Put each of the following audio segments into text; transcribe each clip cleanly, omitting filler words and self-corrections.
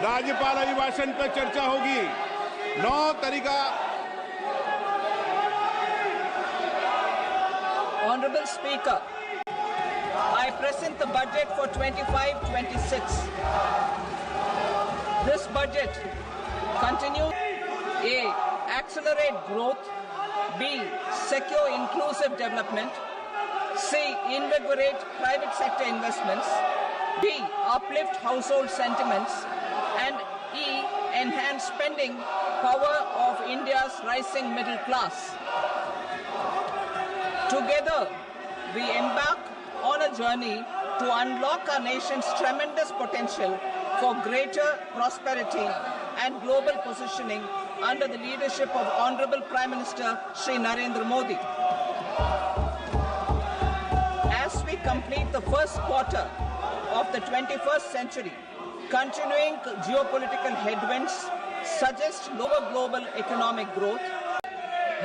राज्यपाल अभिभाषण पर चर्चा होगी। 9 तरीका। Honorable Speaker, I present the budget for 25-26. This budget continues A. Accelerate growth. B. Secure inclusive development. C. Invigorate private sector investments. D. Uplift household sentiments. And E. Enhance spending power of India's rising middle class. Together, we embark on a journey to unlock our nation's tremendous potential for greater prosperity and global positioning under the leadership of Honorable Prime Minister Shri Narendra Modi. As we complete the first quarter of the 21st century, continuing geopolitical headwinds suggest lower global economic growth,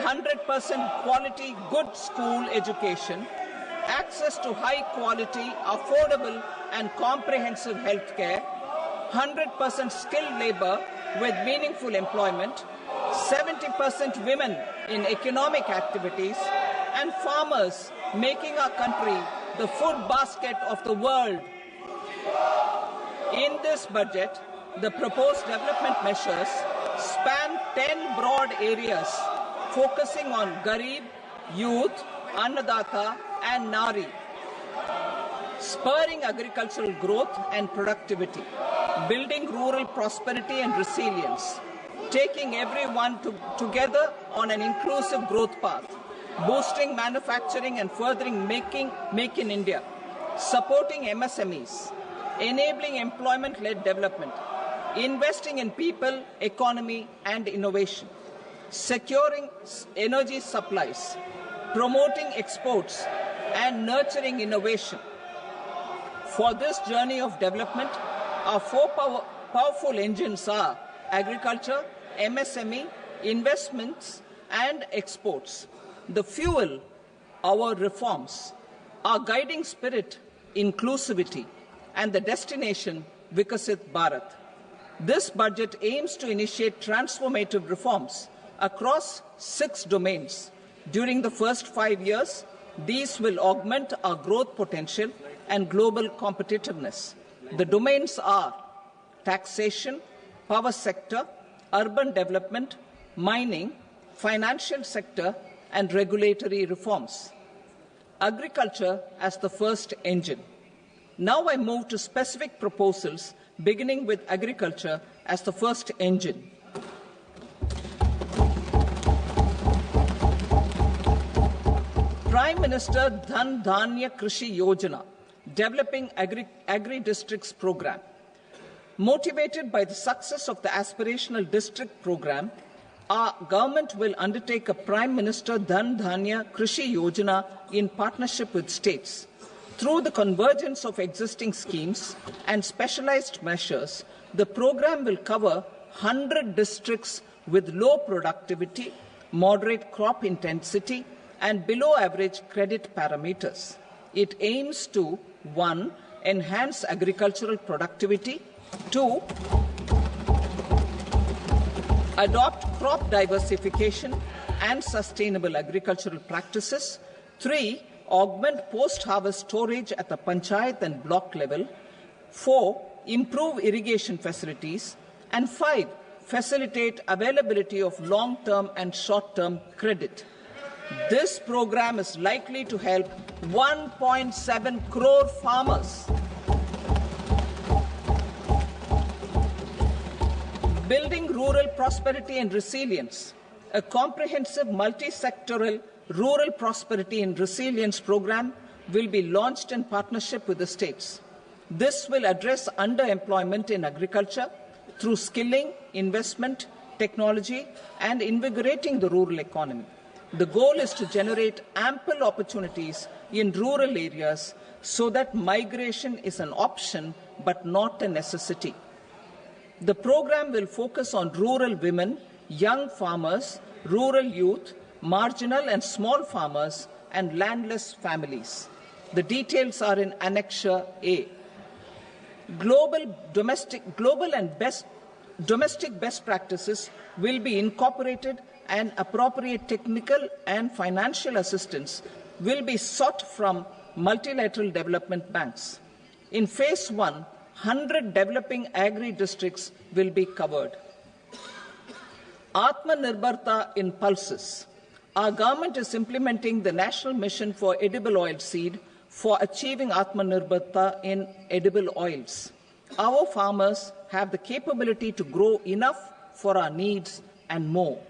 100% quality good school education, access to high quality, affordable and comprehensive health care, 100% skilled labor with meaningful employment, 70% women in economic activities, and farmers making our country the food basket of the world. In this budget, the proposed development measures span 10 broad areas focusing on Garib, youth, Annadata and Nari, spurring agricultural growth and productivity, building rural prosperity and resilience, taking everyone together on an inclusive growth path, boosting manufacturing and furthering Make in India, supporting MSMEs, enabling employment-led development, investing in people, economy and innovation, securing energy supplies, promoting exports and nurturing innovation. For this journey of development, our 4 powerful engines are agriculture, MSME, investments and exports. The fuel, our reforms, our guiding spirit, inclusivity, and the destination, Vikasit Bharat. This budget aims to initiate transformative reforms across 6 domains. During the first 5 years, these will augment our growth potential and global competitiveness. The domains are taxation, power sector, urban development, mining, financial sector, and regulatory reforms. Agriculture as the first engine. Now I move to specific proposals, beginning with agriculture as the first engine. Prime Minister Dhan Dhanya Krishi Yojana, developing agri-districts program. Motivated by the success of the aspirational district program, our government will undertake a Prime Minister Dhan Dhanya Krishi Yojana in partnership with states. Through the convergence of existing schemes and specialized measures, the program will cover 100 districts with low productivity, moderate crop intensity, and below average credit parameters. It aims to 1. Enhance agricultural productivity, 2. Adopt crop diversification and sustainable agricultural practices, 3. Augment post-harvest storage at the panchayat and block level, 4. Improve irrigation facilities, and 5. Facilitate availability of long-term and short-term credit. This program is likely to help 1.7 crore farmers. Building rural prosperity and resilience. A comprehensive multi-sectoral rural prosperity and resilience program will be launched in partnership with the states. This will address underemployment in agriculture through skilling, investment, technology, and invigorating the rural economy. The goal is to generate ample opportunities in rural areas so that migration is an option but not a necessity. The program will focus on rural women, young farmers, rural youth, marginal and small farmers, and landless families. The details are in Annexure A. Domestic best practices will be incorporated, and appropriate technical and financial assistance will be sought from multilateral development banks. In Phase 1, 100 developing agri-districts will be covered. Atmanirbharta in pulses. Our government is implementing the National Mission for Edible Oilseed for achieving Atmanirbharta in edible oils. Our farmers have the capability to grow enough for our needs and more.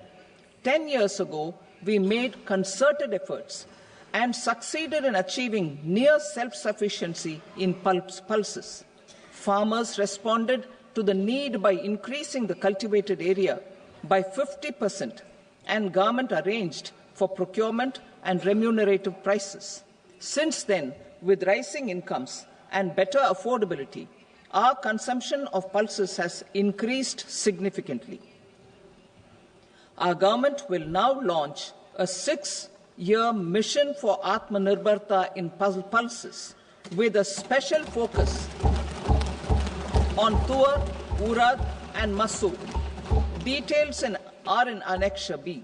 10 years ago, we made concerted efforts and succeeded in achieving near self-sufficiency in pulses. Farmers responded to the need by increasing the cultivated area by 50%, and government arranged for procurement and remunerative prices. Since then, with rising incomes and better affordability, our consumption of pulses has increased significantly. Our government will now launch a 6-year mission for Atmanirbharta in pulses with a special focus on Tuar, Urad and Masoor. Details are in Annexure B.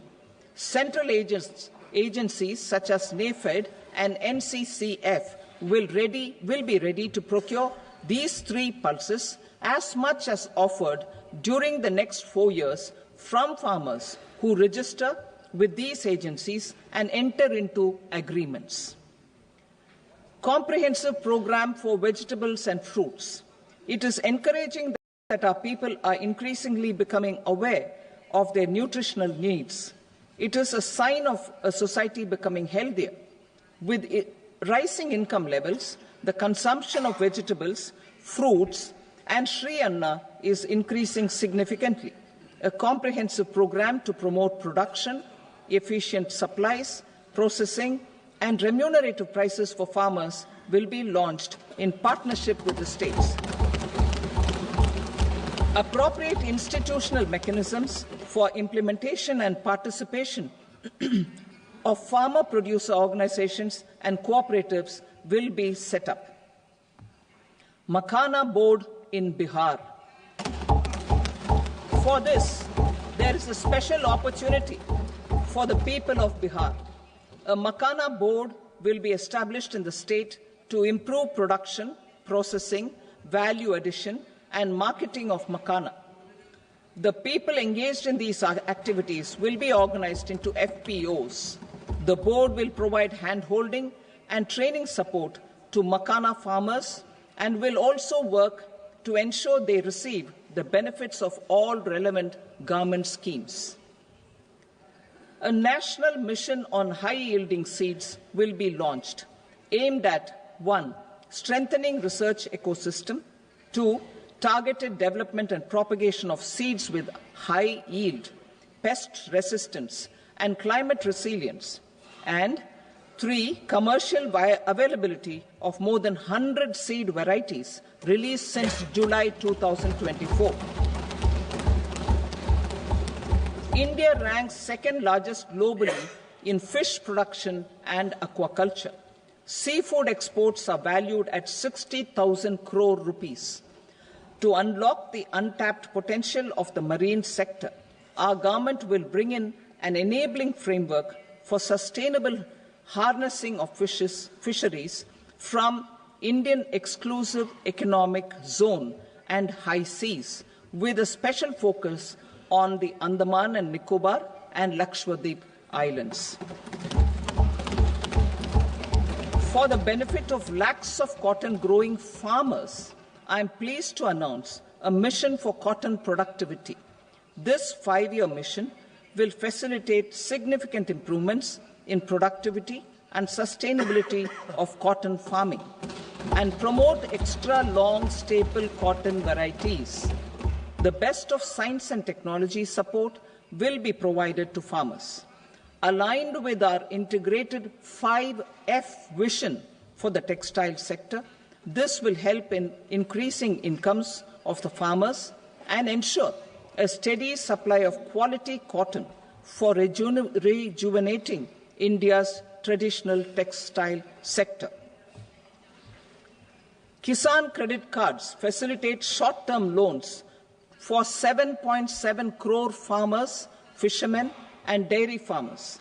Central agencies such as NAFED and NCCF will be ready to procure these 3 pulses as much as offered during the next 4 years from farmers who register with these agencies and enter into agreements. Comprehensive program for vegetables and fruits. It is encouraging that our people are increasingly becoming aware of their nutritional needs. It is a sign of a society becoming healthier. With rising income levels, the consumption of vegetables, fruits, and Sri Anna is increasing significantly. A comprehensive program to promote production, efficient supplies, processing, and remunerative prices for farmers will be launched in partnership with the states. Appropriate institutional mechanisms for implementation and participation of farmer producer organizations and cooperatives will be set up. Makhana Board in Bihar. For this, there is a special opportunity for the people of Bihar. A Makhana Board will be established in the state to improve production, processing, value addition, and marketing of Makhana. The people engaged in these activities will be organized into FPOs. The board will provide hand-holding and training support to Makhana farmers and will also work to ensure they receive the benefits of all relevant government schemes. A national mission on high-yielding seeds will be launched, aimed at 1. Strengthening research ecosystem, 2. Targeted development and propagation of seeds with high yield, pest resistance, and climate resilience, and 3. Commercial availability of more than 100 seed varieties released since July 2024. India ranks second largest globally in fish production and aquaculture. Seafood exports are valued at 60,000 crore rupees. To unlock the untapped potential of the marine sector, our government will bring in an enabling framework for sustainable harnessing of fisheries from Indian Exclusive Economic Zone and high seas, with a special focus on the Andaman and Nicobar and Lakshadweep Islands. For the benefit of lakhs of cotton growing farmers, I am pleased to announce a mission for cotton productivity. This 5-year mission will facilitate significant improvements in productivity and sustainability of cotton farming and promote extra long staple cotton varieties. The best of science and technology support will be provided to farmers. Aligned with our integrated 5F vision for the textile sector, this will help in increasing incomes of the farmers and ensure a steady supply of quality cotton for rejuvenating India's traditional textile sector. Kisan credit cards facilitate short-term loans for 7.7 crore farmers, fishermen, and dairy farmers.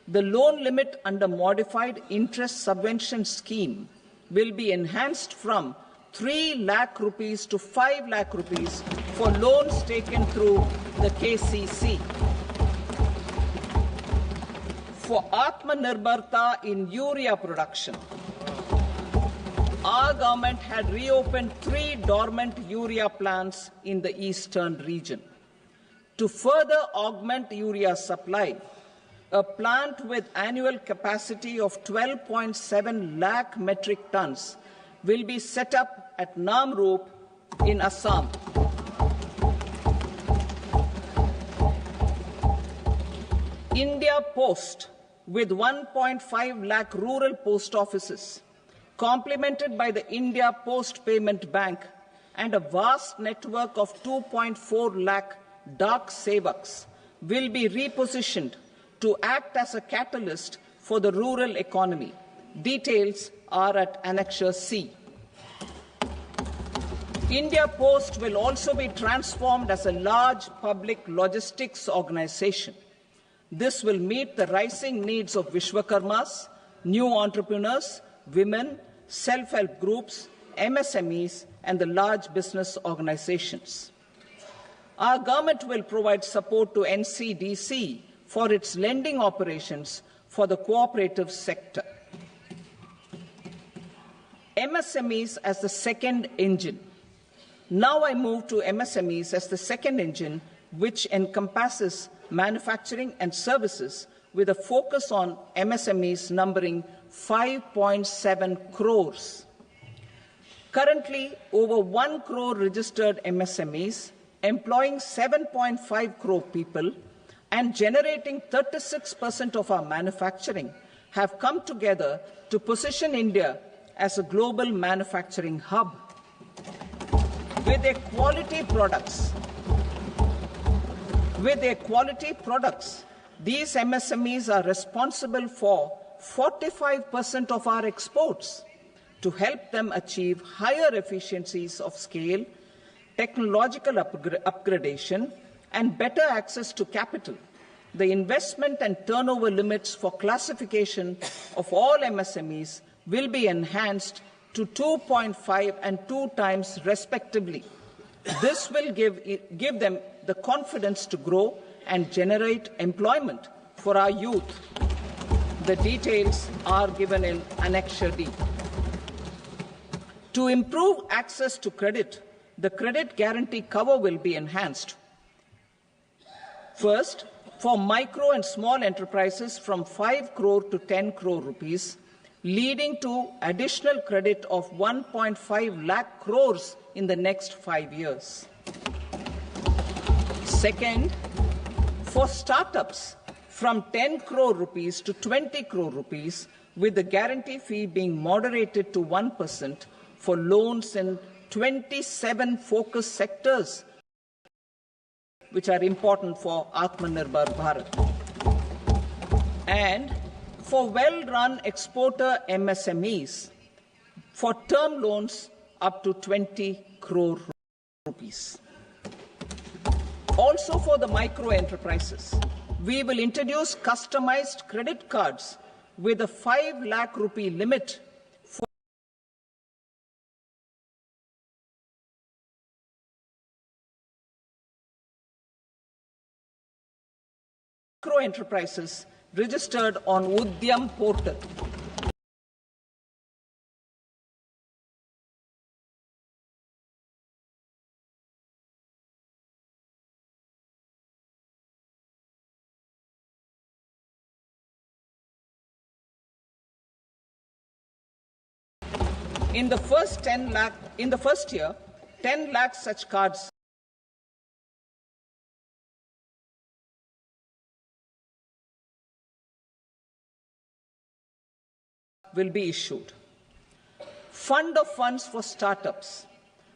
The loan limit under modified interest subvention scheme will be enhanced from 3 lakh rupees to 5 lakh rupees for loans taken through the KCC. For Atmanirbharta in urea production, our government had reopened 3 dormant urea plants in the eastern region. To further augment urea supply, a plant with annual capacity of 12.7 lakh metric tons will be set up at Namrup in Assam. India Post, with 1.5 lakh rural post offices, complemented by the India Post Payment Bank and a vast network of 2.4 lakh Dak Sevaks, will be repositioned to act as a catalyst for the rural economy. Details are at Annexure C. India Post will also be transformed as a large public logistics organization. This will meet the rising needs of Vishwakarmas, new entrepreneurs, women, self-help groups, MSMEs, and the large business organizations. Our government will provide support to NCDC for its lending operations for the cooperative sector. MSMEs as the second engine. Now I move to MSMEs as the second engine, which encompasses manufacturing and services with a focus on MSMEs numbering 5.7 crores. Currently, over 1 crore registered MSMEs, employing 7.5 crore people and generating 36% of our manufacturing, have come together to position India as a global manufacturing hub. With their quality products, these MSMEs are responsible for 45% of our exports. To help them achieve higher efficiencies of scale, technological upgradation, and better access to capital, the investment and turnover limits for classification of all MSMEs will be enhanced to 2.5 and 2 times respectively. This will give them the confidence to grow and generate employment for our youth. The details are given in Annexure D. To improve access to credit, the credit guarantee cover will be enhanced. First, for micro and small enterprises from 5 crore to 10 crore rupees, leading to additional credit of 1.5 lakh crores in the next 5 years. Second, for startups from 10 crore rupees to 20 crore rupees, with the guarantee fee being moderated to 1% for loans in 27 focus sectors, which are important for Atmanirbhar Bharat. And for well-run exporter MSMEs, for term loans up to 20 crore rupees. Also for the micro enterprises, we will introduce customized credit cards with a 5 lakh rupee limit for micro enterprises registered on Udyam portal. In the first year, 10 lakh such cards will be issued. Fund of funds for startups.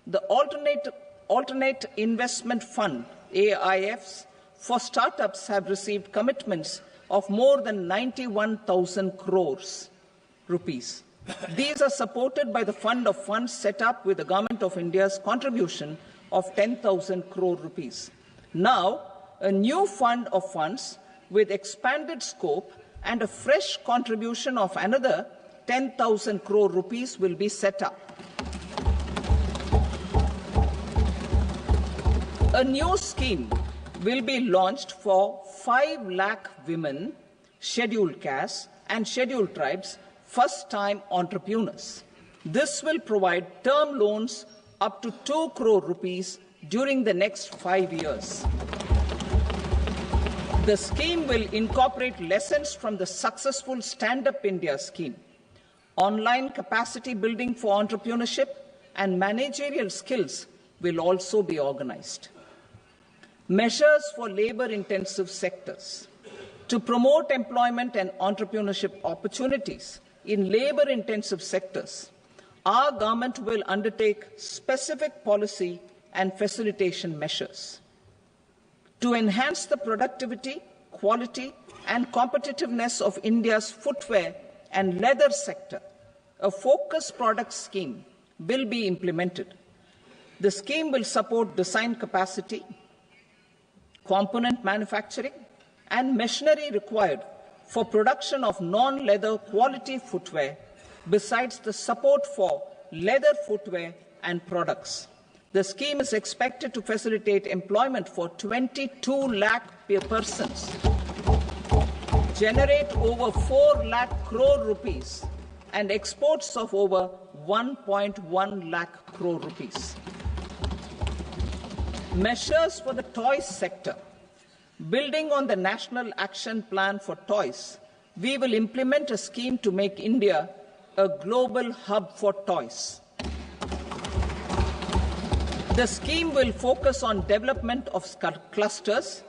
The alternate investment fund, AIFs, for startups have received commitments of more than 91,000 crores rupees. These are supported by the fund of funds set up with the Government of India's contribution of 10,000 crore rupees. Now, a new fund of funds with expanded scope and a fresh contribution of another 10,000 crore rupees will be set up. A new scheme will be launched for 5 lakh women, scheduled castes and scheduled tribes, first-time entrepreneurs. This will provide term loans up to 2 crore rupees during the next 5 years. The scheme will incorporate lessons from the successful Stand Up India scheme. Online capacity building for entrepreneurship and managerial skills will also be organized. Measures for labor-intensive sectors. To promote employment and entrepreneurship opportunities in labor-intensive sectors, our government will undertake specific policy and facilitation measures. To enhance the productivity, quality, and competitiveness of India's footwear and leather sector, a focused product scheme will be implemented. The scheme will support design capacity, component manufacturing, and machinery required for production of non-leather quality footwear, besides the support for leather footwear and products. The scheme is expected to facilitate employment for 22 lakh persons, generate over 4 lakh crore rupees, and exports of over 1.1 lakh crore rupees. Measures for the toys sector. Building on the National Action Plan for Toys, we will implement a scheme to make India a global hub for toys. The scheme will focus on development of clusters,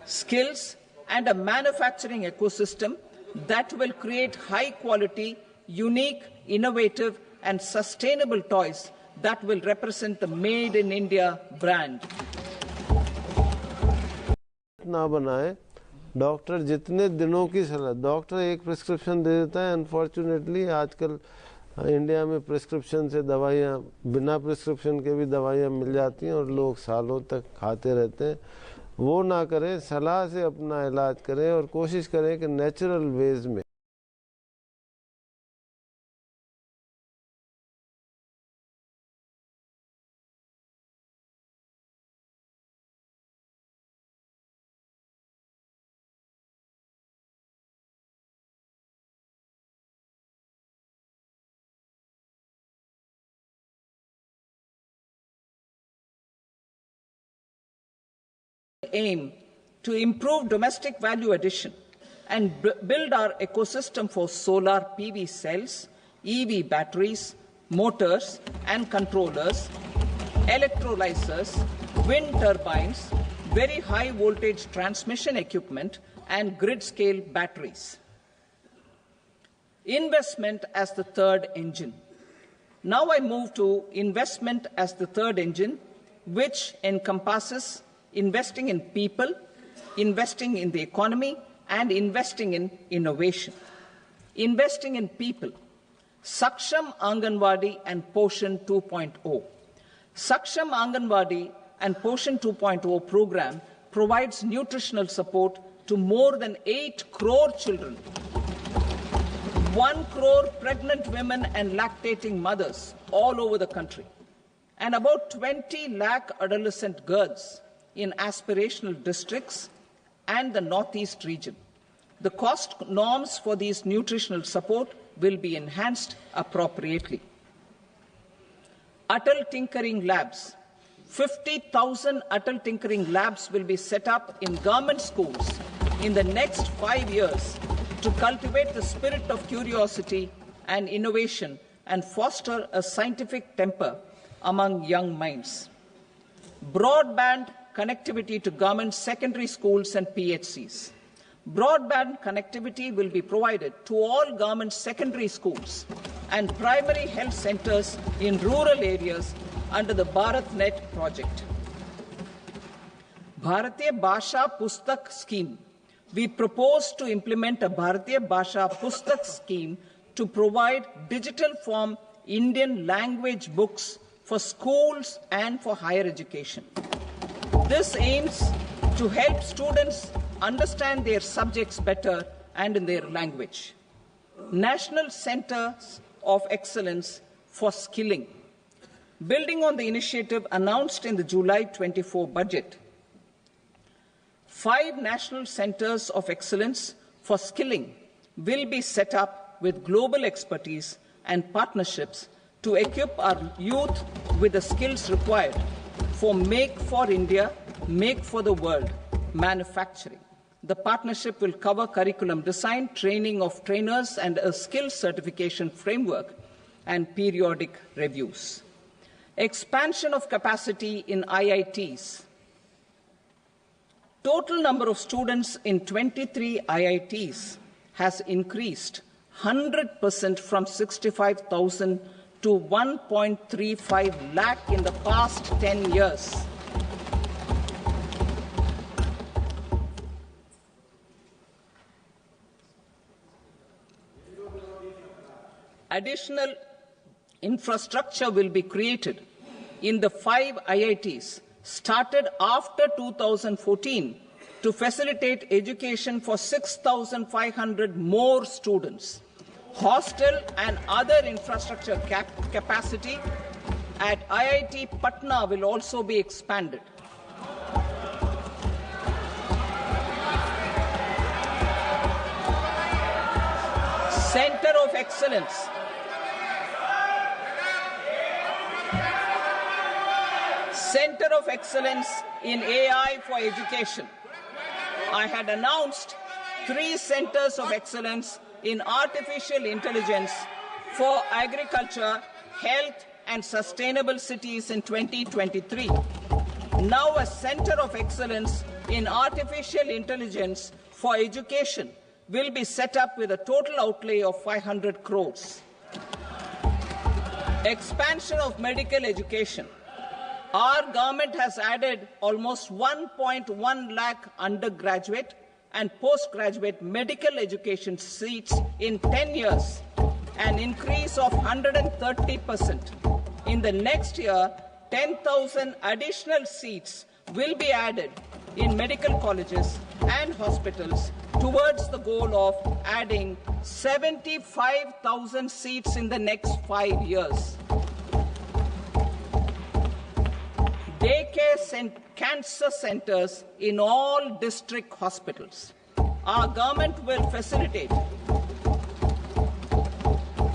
skills, and a manufacturing ecosystem that will create high-quality, unique, innovative, and sustainable toys that will represent the Made in India brand. ना बनाए, doctor जितने दिनों की सलाह, doctor एक prescription दे देता है। Unfortunately आजकल इंडिया में प्रिस्क्रिप्शन से दवाइयाँ, बिना प्रिस्क्रिप्शन के भी दवाइयाँ मिल जाती हैं और लोग सालों तक खाते रहते हैं। वो ना करें, सलाह से अपना इलाज करें और कोशिश करें कि नेचुरल वेज में। Aim to improve domestic value addition and build our ecosystem for solar PV cells, EV batteries, motors and controllers, electrolyzers, wind turbines, very high voltage transmission equipment and grid scale batteries. Investment as the third engine. Now I move to investment as the third engine, which encompasses investing in people, investing in the economy, and investing in innovation. Investing in people. Saksham Anganwadi and Poshan 2.0. Saksham Anganwadi and Poshan 2.0 program provides nutritional support to more than 8 crore children, 1 crore pregnant women and lactating mothers all over the country, and about 20 lakh adolescent girls in aspirational districts and the Northeast region. The cost norms for these nutritional support will be enhanced appropriately. Atal Tinkering Labs. 50,000 Atal Tinkering Labs will be set up in government schools in the next 5 years to cultivate the spirit of curiosity and innovation and foster a scientific temper among young minds. Broadband connectivity to government secondary schools and PHCs. Broadband connectivity will be provided to all government secondary schools and primary health centers in rural areas under the BharatNet project. Bharatiya Bhasha Pustak scheme. We propose to implement a Bharatiya Bhasha Pustak scheme to provide digital form Indian language books for schools and for higher education. This aims to help students understand their subjects better and in their language. National Centers of Excellence for Skilling. Building on the initiative announced in the July 24 budget, 5 national centers of excellence for skilling will be set up with global expertise and partnerships to equip our youth with the skills required for Make for India, Make for the World manufacturing. The partnership will cover curriculum design, training of trainers, and a skills certification framework and periodic reviews. Expansion of capacity in IITs. Total number of students in 23 IITs has increased 100% from 65,000 to 1.35 lakh in the past 10 years. Additional infrastructure will be created in the 5 IITs started after 2014 to facilitate education for 6,500 more students. Hostel and other infrastructure capacity at IIT Patna will also be expanded. Center of Excellence. Center of Excellence in AI for Education. I had announced 3 centers of excellence in artificial intelligence for agriculture, health, and sustainable cities in 2023. Now a center of excellence in artificial intelligence for education will be set up with a total outlay of 500 crores. Expansion of medical education. Our government has added almost 1.1 lakh undergraduate and postgraduate medical education seats in 10 years, an increase of 130%. In the next year, 10,000 additional seats will be added in medical colleges and hospitals towards the goal of adding 75,000 seats in the next 5 years. Daycare cancer centers in all district hospitals. Our government will facilitate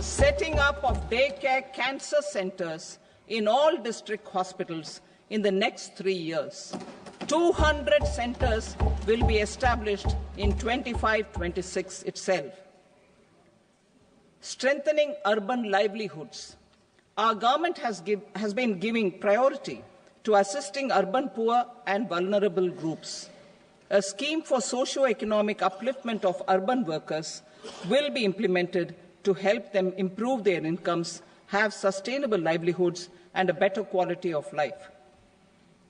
setting up of daycare cancer centers in all district hospitals in the next 3 years. 200 centers will be established in 25-26 itself. Strengthening urban livelihoods. Our government has been giving priority to assisting urban poor and vulnerable groups. A scheme for socio-economic upliftment of urban workers will be implemented to help them improve their incomes, have sustainable livelihoods, and a better quality of life.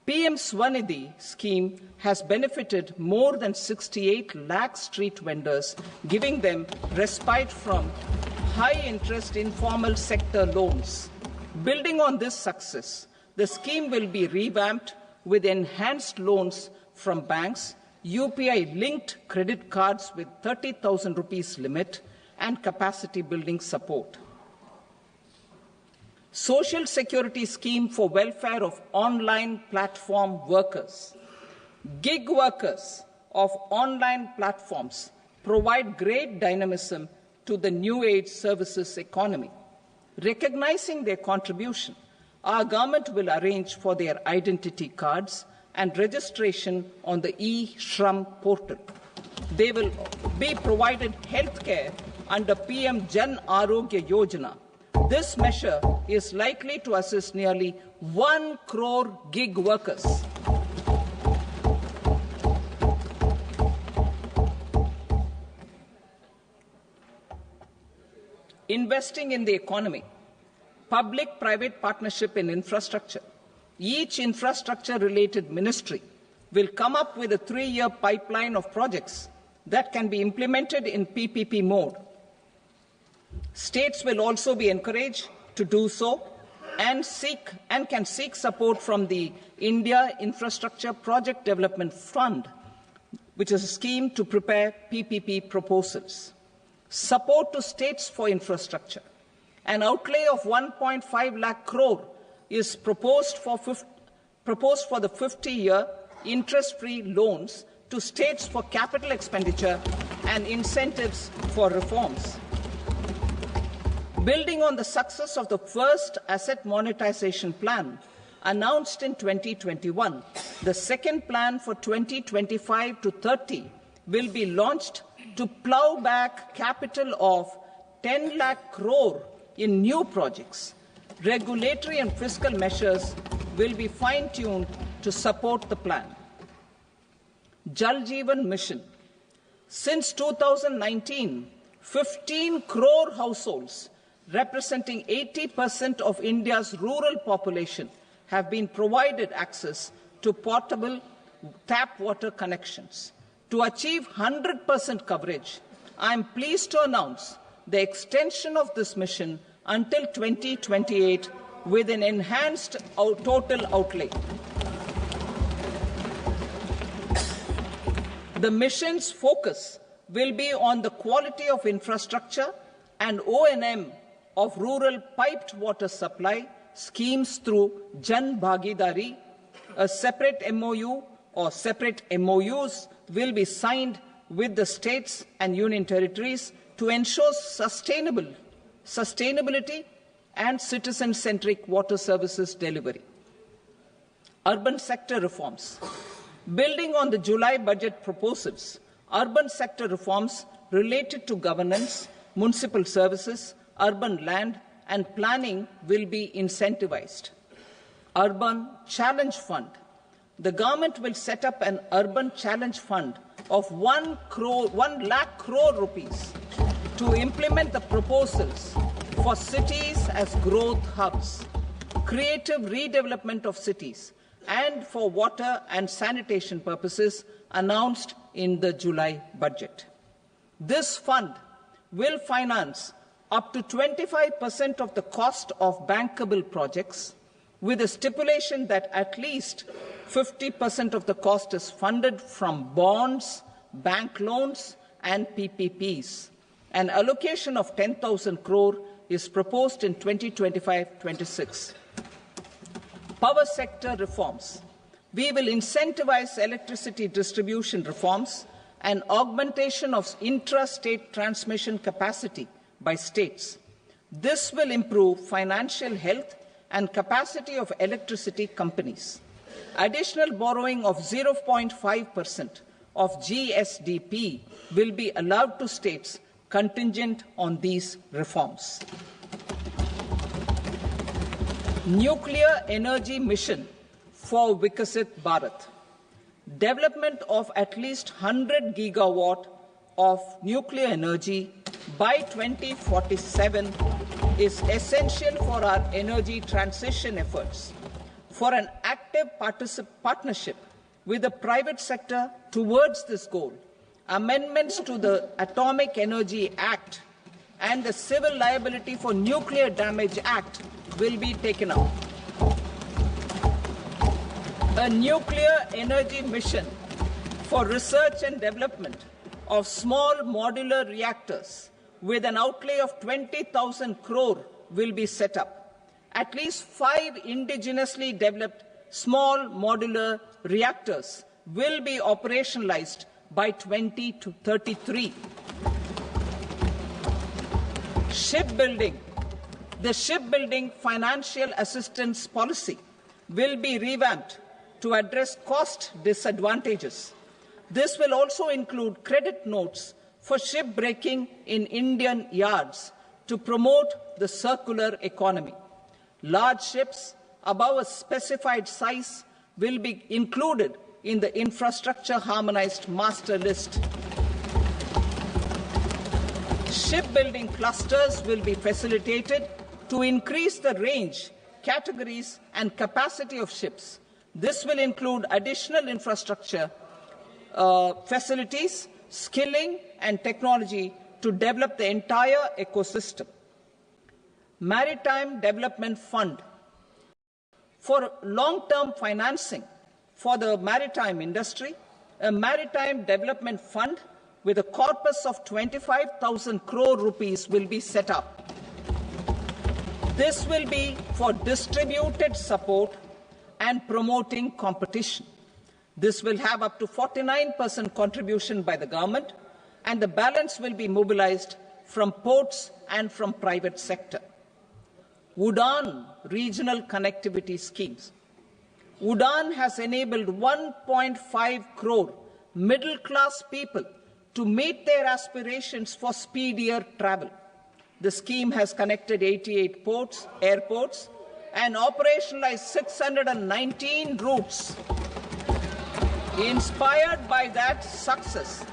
PM Swanidhi scheme has benefited more than 68 lakh street vendors, giving them respite from high-interest informal sector loans. Building on this success, the scheme will be revamped with enhanced loans from banks, UPI-linked credit cards with 30,000 rupees limit, and capacity building support. Social Security Scheme for welfare of online platform workers. Gig workers of online platforms provide great dynamism to the new age services economy. Recognizing their contribution, our government will arrange for their identity cards and registration on the e-Shram portal. They will be provided health care under PM Jan Arogya Yojana. This measure is likely to assist nearly 1 crore gig workers. Investing in the economy. Public-private partnership in infrastructure. Each infrastructure-related ministry will come up with a 3-year pipeline of projects that can be implemented in PPP mode. States will also be encouraged to do so and can seek support from the India Infrastructure Project Development Fund, which is a scheme to prepare PPP proposals. Support to states for infrastructure. An outlay of 1.5 lakh crore is proposed for the 50-year interest-free loans to states for capital expenditure and incentives for reforms. Building on the success of the first asset monetization plan announced in 2021, the second plan for 2025 to 30 will be launched to plough back capital of 10 lakh crore in new projects. Regulatory and fiscal measures will be fine-tuned to support the plan. Jal Jeevan Mission. Since 2019, 15 crore households representing 80% of India's rural population have been provided access to portable tap water connections. To achieve 100% coverage, I am pleased to announce the extension of this mission until 2028 with an enhanced total outlay. The mission's focus will be on the quality of infrastructure and O&M of rural piped water supply schemes through Jan Bhagidari. A separate MOU or separate MOUs will be signed with the states and union territories to ensure sustainability and citizen-centric water services delivery. Urban sector reforms. Building on the July budget proposals, urban sector reforms related to governance, municipal services, urban land and planning will be incentivized. Urban Challenge Fund. The government will set up an Urban Challenge Fund of 1 lakh crore rupees to implement the proposals for cities as growth hubs, creative redevelopment of cities, and for water and sanitation purposes announced in the July budget. This fund will finance up to 25% of the cost of bankable projects, with a stipulation that at least 50% of the cost is funded from bonds, bank loans, and PPPs. An allocation of 10,000 crore is proposed in 2025-26. Power sector reforms. We will incentivize electricity distribution reforms and augmentation of intra-state transmission capacity by states. This will improve financial health and capacity of electricity companies. Additional borrowing of 0.5% of GSDP will be allowed to states contingent on these reforms. Nuclear energy mission for Vikasit Bharat. Development of at least 100 gigawatt of nuclear energy by 2047 is essential for our energy transition efforts. For an active partnership with the private sector towards this goal, amendments to the Atomic Energy Act and the Civil Liability for Nuclear Damage Act will be taken up. A nuclear energy mission for research and development of small modular reactors with an outlay of 20,000 crore will be set up. At least 5 indigenously developed small modular reactors will be operationalized by 2033. Shipbuilding. The shipbuilding financial assistance policy will be revamped to address cost disadvantages. This will also include credit notes for shipbreaking in Indian yards to promote the circular economy. Large ships above a specified size will be included in the infrastructure harmonized master list. Shipbuilding clusters will be facilitated to increase the range, categories, and capacity of ships. This will include additional infrastructure, facilities, skilling, and technology to develop the entire ecosystem. Maritime Development Fund for long-term financing for the maritime industry, a maritime development fund with a corpus of 25,000 crore rupees will be set up. This will be for distributed support and promoting competition. This will have up to 49% contribution by the government, and the balance will be mobilized from ports and from private sector. UDAN regional connectivity schemes. UDAN has enabled 1.5 crore middle-class people to meet their aspirations for speedier travel. The scheme has connected 88 airports, and operationalized 619 routes. Inspired by that success,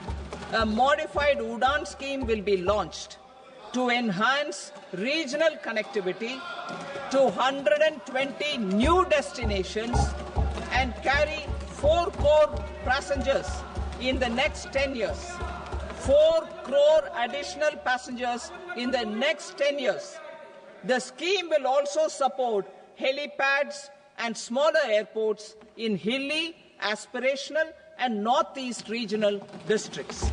a modified UDAN scheme will be launched to enhance regional connectivity to 120 new destinations and carry 4 crore passengers in the next 10 years. 4 crore additional passengers in the next 10 years. The scheme will also support helipads and smaller airports in hilly, aspirational and northeast regional districts.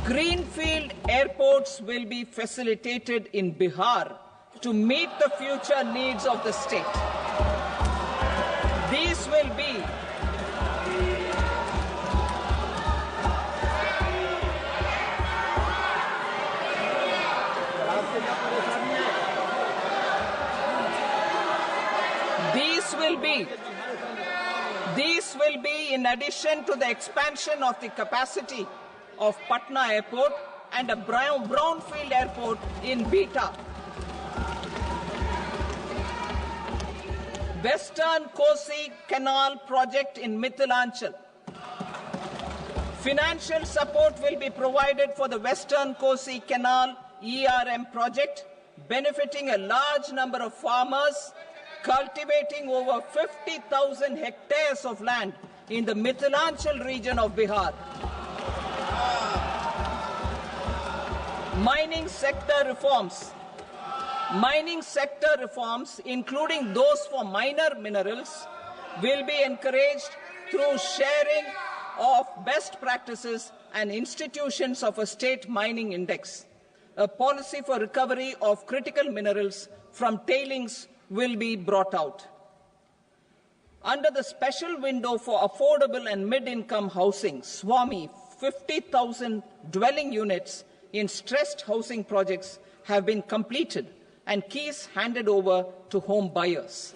Greenfield airports will be facilitated in Bihar to meet the future needs of the state. These will be in addition to the expansion of the capacity of Patna Airport and a brownfield airport in Beta. Western Kosi Canal project in Mithilanchal. Financial support will be provided for the Western Kosi Canal ERM project, benefiting a large number of farmers, cultivating over 50,000 hectares of land in the Mithilanchal region of Bihar. Mining sector reforms. Mining sector reforms, including those for minor minerals, will be encouraged through sharing of best practices and institutions of a state mining index. A policy for recovery of critical minerals from tailings will be brought out. Under the special window for affordable and mid-income housing, SWAMI, 50,000 dwelling units in stressed housing projects have been completed and keys handed over to home buyers.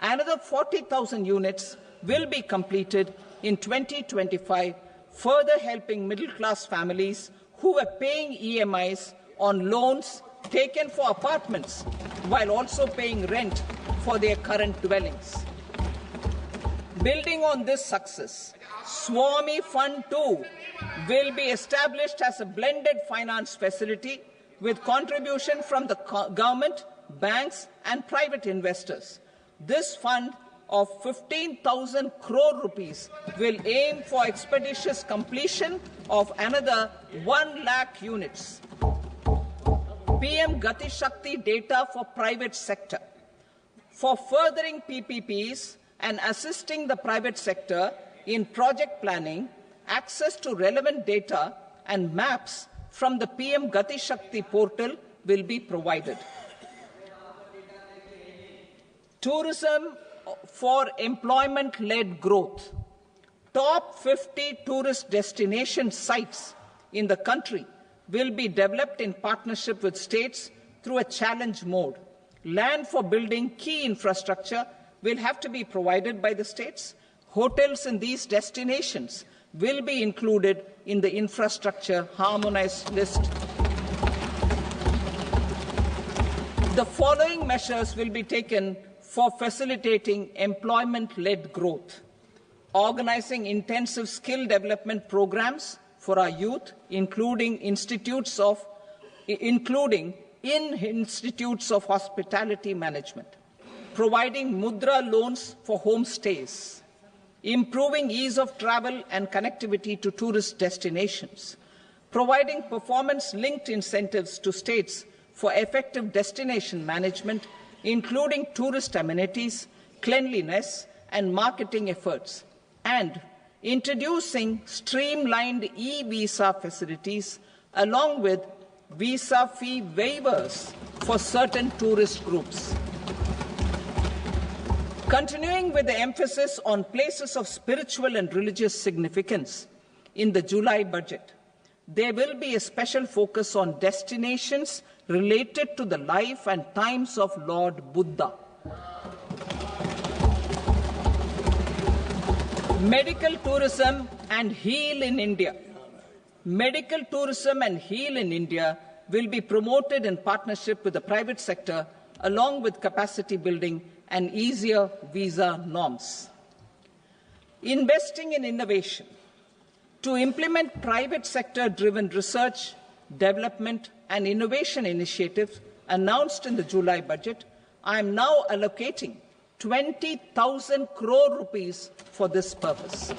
Another 40,000 units will be completed in 2025, further helping middle-class families who were paying EMIs on loans taken for apartments while also paying rent for their current dwellings. Building on this success, SWAMI Fund 2 will be established as a blended finance facility with contribution from the government, banks and private investors. This fund of 15,000 crore rupees will aim for expeditious completion of another 1 lakh units. PM Gati Shakti data for private sector. For furthering PPPs and assisting the private sector in project planning, access to relevant data and maps from the PM Gati Shakti portal will be provided. Tourism for employment-led growth. Top 50 tourist destination sites in the country will be developed in partnership with states through a challenge mode. Land for building key infrastructure will have to be provided by the states. Hotels in these destinations will be included in the infrastructure harmonized list. The following measures will be taken for facilitating employment-led growth. Organizing intensive skill development programs for our youth, including in institutes of hospitality management. Providing mudra loans for homestays. Improving ease of travel and connectivity to tourist destinations. Providing performance-linked incentives to states for effective destination management, including tourist amenities, cleanliness, and marketing efforts, and introducing streamlined e-visa facilities along with visa fee waivers for certain tourist groups. Continuing with the emphasis on places of spiritual and religious significance, in the July budget, there will be a special focus on destinations related to the life and times of Lord Buddha. Medical tourism and Heal in India. Medical tourism and Heal in India will be promoted in partnership with the private sector, along with capacity building and easier visa norms. Investing in innovation. To implement private sector-driven research, development, and innovation initiatives announced in the July budget, I am now allocating 20,000 crore rupees for this purpose.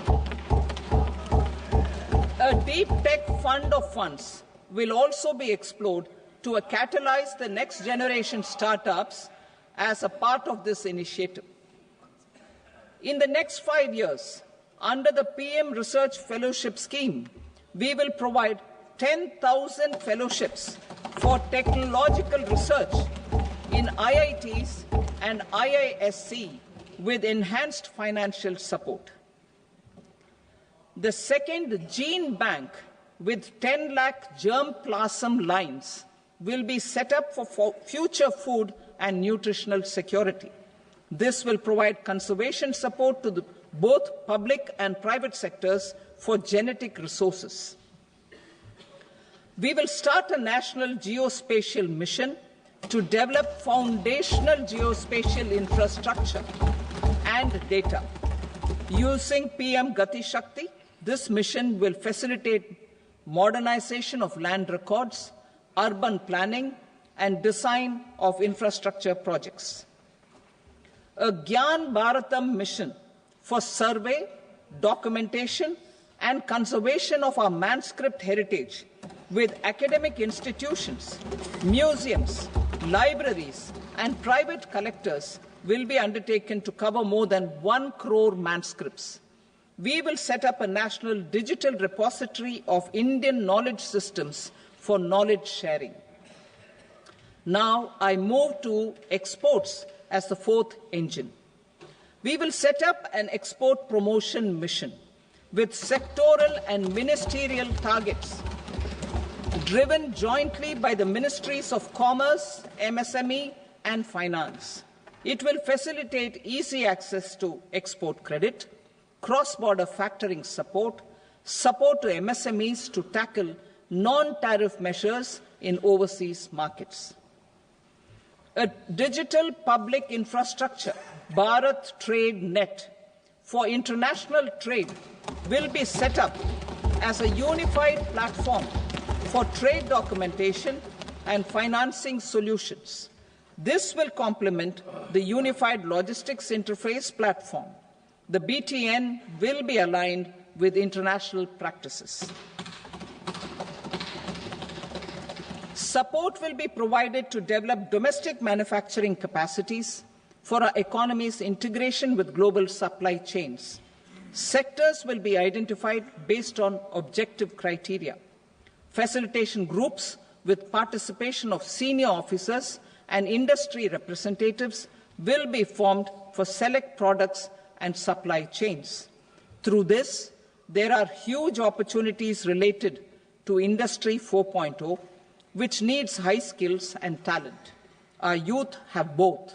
A deep tech fund of funds will also be explored to catalyze the next generation startups as a part of this initiative. In the next 5 years, under the PM Research Fellowship Scheme, we will provide 10,000 fellowships for technological research in IITs and IISc with enhanced financial support. The second gene bank with 10 lakh germplasm lines will be set up for future food and nutritional security. This will provide conservation support to both public and private sectors for genetic resources. We will start a national geospatial mission to develop foundational geospatial infrastructure and data. Using PM Gati Shakti, this mission will facilitate modernization of land records, urban planning, and design of infrastructure projects. A Gyan Bharatam mission for survey, documentation, and conservation of our manuscript heritage with academic institutions, museums, libraries, and private collectors will be undertaken to cover more than 1 crore manuscripts. We will set up a national digital repository of Indian knowledge systems for knowledge sharing. Now I move to exports as the fourth engine. We will set up an export promotion mission with sectoral and ministerial targets driven jointly by the Ministries of Commerce, MSME, and Finance. It will facilitate easy access to export credit, cross-border factoring support, support to MSMEs to tackle non-tariff measures in overseas markets. A digital public infrastructure, Bharat Trade Net, for international trade will be set up as a unified platform for trade documentation and financing solutions. This will complement the Unified Logistics Interface platform. The BTN will be aligned with international practices. Support will be provided to develop domestic manufacturing capacities for our economy's integration with global supply chains. Sectors will be identified based on objective criteria. Facilitation groups with participation of senior officers and industry representatives will be formed for select products and supply chains. Through this, there are huge opportunities related to Industry 4.0, which needs high skills and talent. Our youth have both.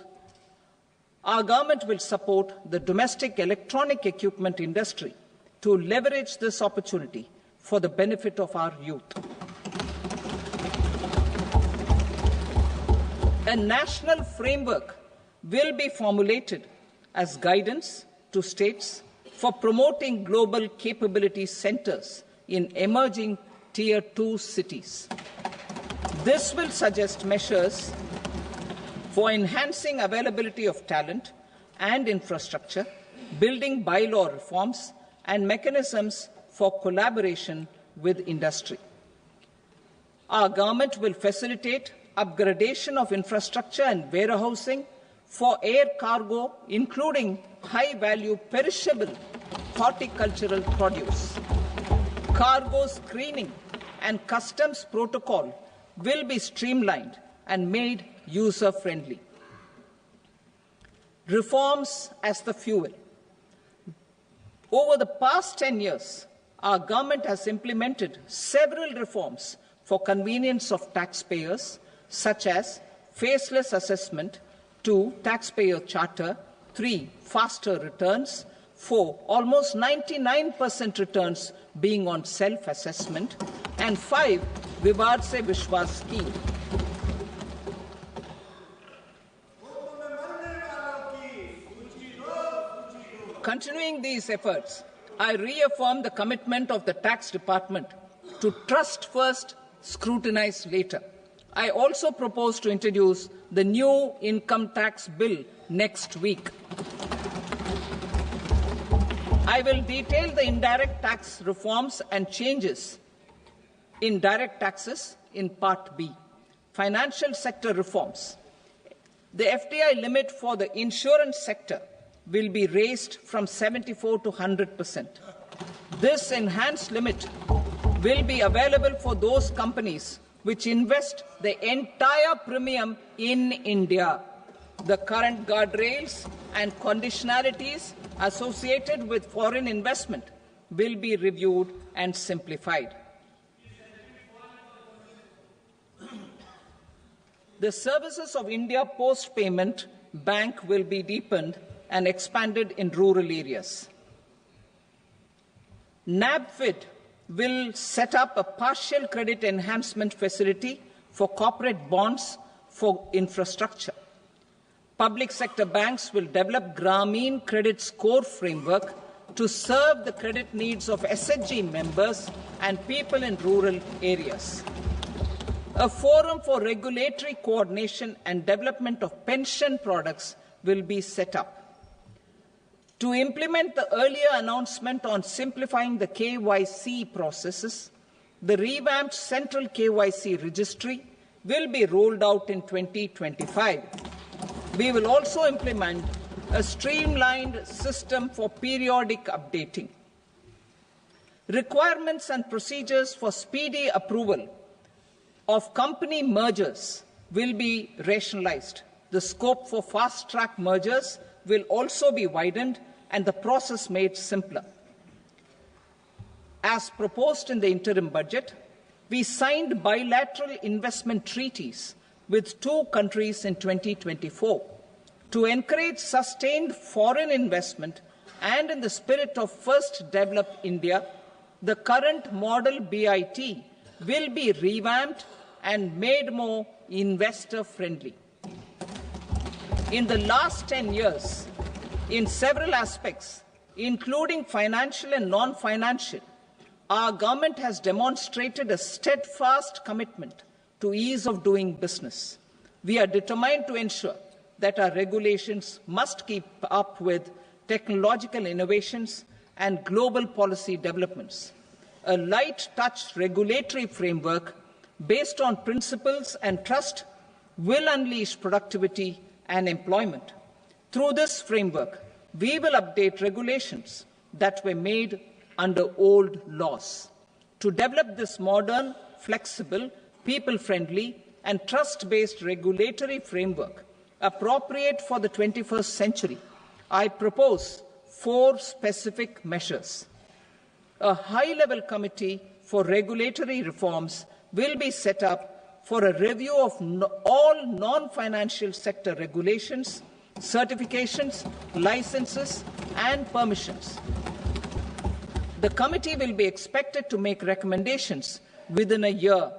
Our government will support the domestic electronic equipment industry to leverage this opportunity for the benefit of our youth. A national framework will be formulated as guidance to states for promoting global capability centers in emerging Tier 2 cities. This will suggest measures for enhancing availability of talent and infrastructure, building bylaw reforms, and mechanisms for collaboration with industry. Our government will facilitate upgradation of infrastructure and warehousing for air cargo, including high-value perishable horticultural produce. Cargo screening and customs protocol will be streamlined and made user-friendly. Reforms as the fuel. Over the past 10 years, our government has implemented several reforms for convenience of taxpayers, such as faceless assessment, 2, taxpayer charter, 3, faster returns, 4, almost 99% returns being on self-assessment, and 5, Vivad Se Vishwas scheme. Continuing these efforts, I reaffirm the commitment of the Tax Department to trust first, scrutinize later. I also propose to introduce the new income tax bill next week. I will detail the indirect tax reforms and changes in direct taxes in Part B. Financial sector reforms. The FDI limit for the insurance sector will be raised from 74 to 100%. This enhanced limit will be available for those companies which invest the entire premium in India. The current guardrails and conditionalities associated with foreign investment will be reviewed and simplified. The services of India Post Payment Bank will be deepened and expanded in rural areas. NABFID will set up a partial credit enhancement facility for corporate bonds for infrastructure. Public sector banks will develop Grameen Credit Score framework to serve the credit needs of SHG members and people in rural areas. A forum for regulatory coordination and development of pension products will be set up. To implement the earlier announcement on simplifying the KYC processes, the revamped Central KYC Registry will be rolled out in 2025. We will also implement a streamlined system for periodic updating. Requirements and procedures for speedy approval of company mergers will be rationalized. The scope for fast-track mergers will also be widened and the process made simpler. As proposed in the interim budget, we signed bilateral investment treaties with 2 countries in 2024 to encourage sustained foreign investment, and in the spirit of First Develop India, the current model BIT will be revamped and made more investor-friendly. In the last 10 years, in several aspects, including financial and non-financial, our government has demonstrated a steadfast commitment to ease of doing business. We are determined to ensure that our regulations must keep up with technological innovations and global policy developments. A light-touch regulatory framework based on principles and trust will unleash productivity and employment. Through this framework, we will update regulations that were made under old laws. To develop this modern, flexible, people-friendly and trust-based regulatory framework appropriate for the 21st century, I propose 4 specific measures. A high-level committee for regulatory reforms will be set up for a review of all non-financial sector regulations, certifications, licenses, and permissions. The committee will be expected to make recommendations within a year.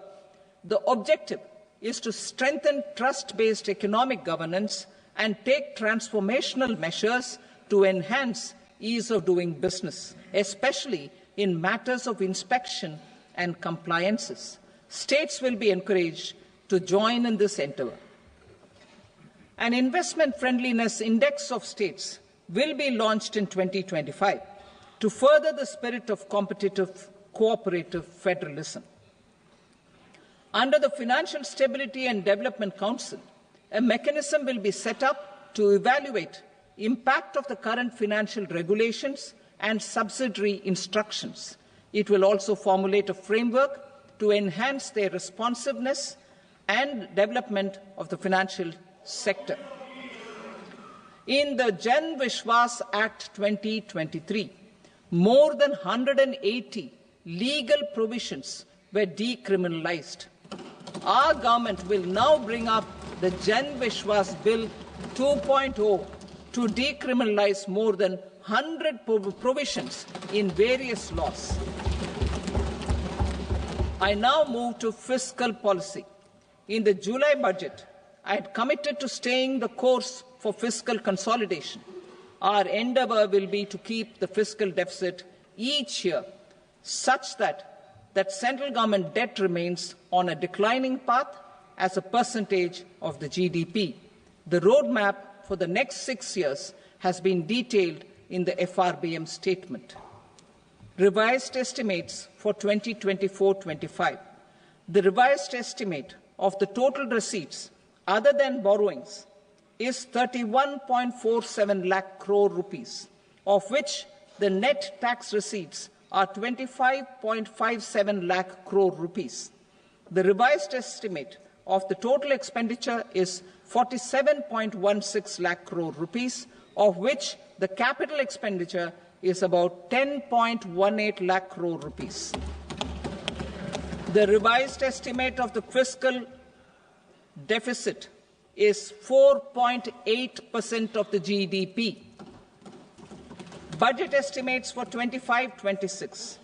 The objective is to strengthen trust-based economic governance and take transformational measures to enhance ease of doing business, especially in matters of inspection and compliances. States will be encouraged to join in this endeavour. An investment friendliness index of states will be launched in 2025 to further the spirit of competitive, cooperative federalism. Under the Financial Stability and Development Council, a mechanism will be set up to evaluate impact of the current financial regulations and subsidiary instructions. It will also formulate a framework to enhance their responsiveness and development of the financial sector. In the Jan Vishwas Act 2023, more than 180 legal provisions were decriminalized. Our government will now bring up the Jan Vishwas Bill 2.0 to decriminalize more than 100 provisions in various laws. I now move to fiscal policy. In the July budget, I had committed to staying the course for fiscal consolidation. Our endeavour will be to keep the fiscal deficit each year such that central government debt remains on a declining path as a percentage of the GDP. The roadmap for the next 6 years has been detailed in the FRBM statement. Revised estimates for 2024-25. The revised estimate of the total receipts other than borrowings is 31.47 lakh crore rupees, of which the net tax receipts are 25.57 lakh crore rupees. The revised estimate of the total expenditure is 47.16 lakh crore rupees, of which the capital expenditure is about 10.18 lakh crore rupees. The revised estimate of the fiscal deficit is 4.8% of the GDP. Budget estimates for 25-26.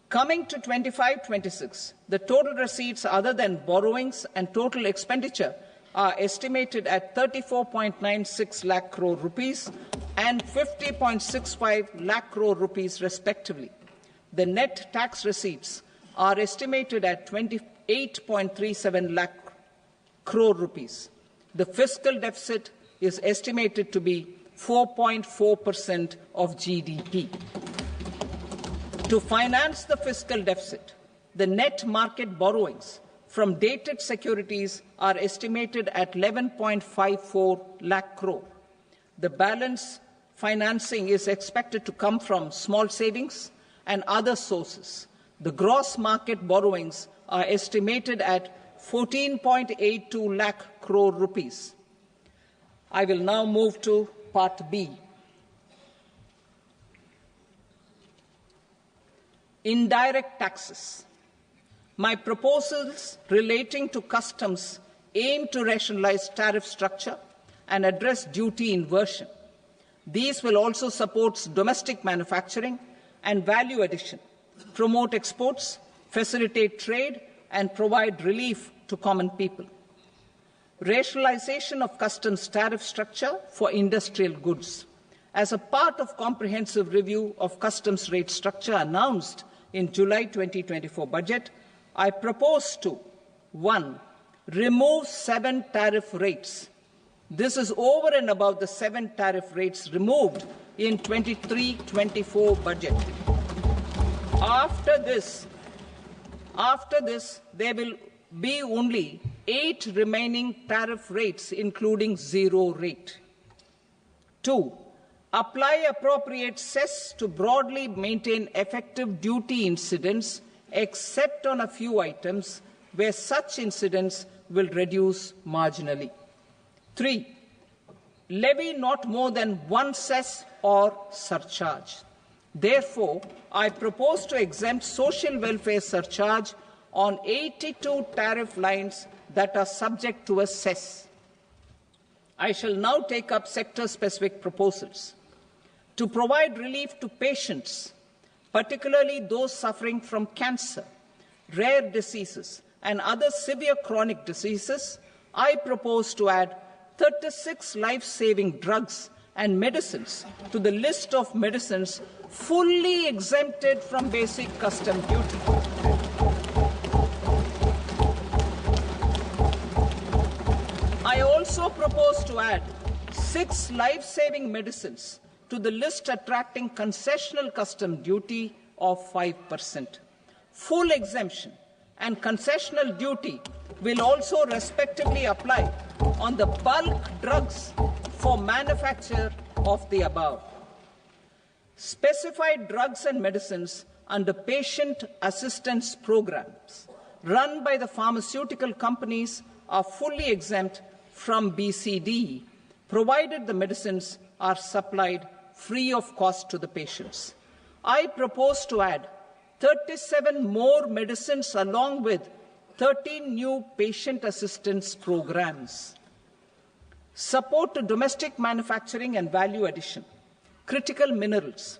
Coming to 25-26, the total receipts other than borrowings and total expenditure are estimated at 34.96 lakh crore rupees and 50.65 lakh crore rupees respectively. The net tax receipts are estimated at 28.37 lakh crore rupees. The fiscal deficit is estimated to be 4.4% of GDP. To finance the fiscal deficit, the net market borrowings from dated securities are estimated at 11.54 lakh crore. The balance financing is expected to come from small savings and other sources. The gross market borrowings are estimated at 14.82 lakh crore rupees. I will now move to Part B. Indirect taxes. My proposals relating to customs aim to rationalize tariff structure and address duty inversion. These will also support domestic manufacturing and value addition, promote exports, facilitate trade, and provide relief to common people. Rationalization of customs tariff structure for industrial goods. As a part of comprehensive review of customs rate structure announced in July 2024 budget, I propose to 1. Remove 7 tariff rates. This is over and above the 7 tariff rates removed in 23-24 budget. After this, there will be only 8 remaining tariff rates, including 0 rate. 2. Apply appropriate cess to broadly maintain effective duty incidence, except on a few items where such incidence will reduce marginally. 3. Levy not more than 1 cess or surcharge. Therefore, I propose to exempt social welfare surcharge on 82 tariff lines that are subject to a cess. I shall now take up sector-specific proposals. To provide relief to patients, particularly those suffering from cancer, rare diseases, and other severe chronic diseases, I propose to add 36 life-saving drugs and medicines to the list of medicines fully exempted from basic custom duty. I also propose to add 6 life-saving medicines to the list attracting concessional custom duty of 5%. Full exemption and concessional duty will also respectively apply on the bulk drugs for manufacture of the above. Specified drugs and medicines under patient assistance programs run by the pharmaceutical companies are fully exempt from BCD, provided the medicines are supplied free of cost to the patients. I propose to add 37 more medicines along with 13 new patient assistance programs. Support to domestic manufacturing and value addition. Critical minerals.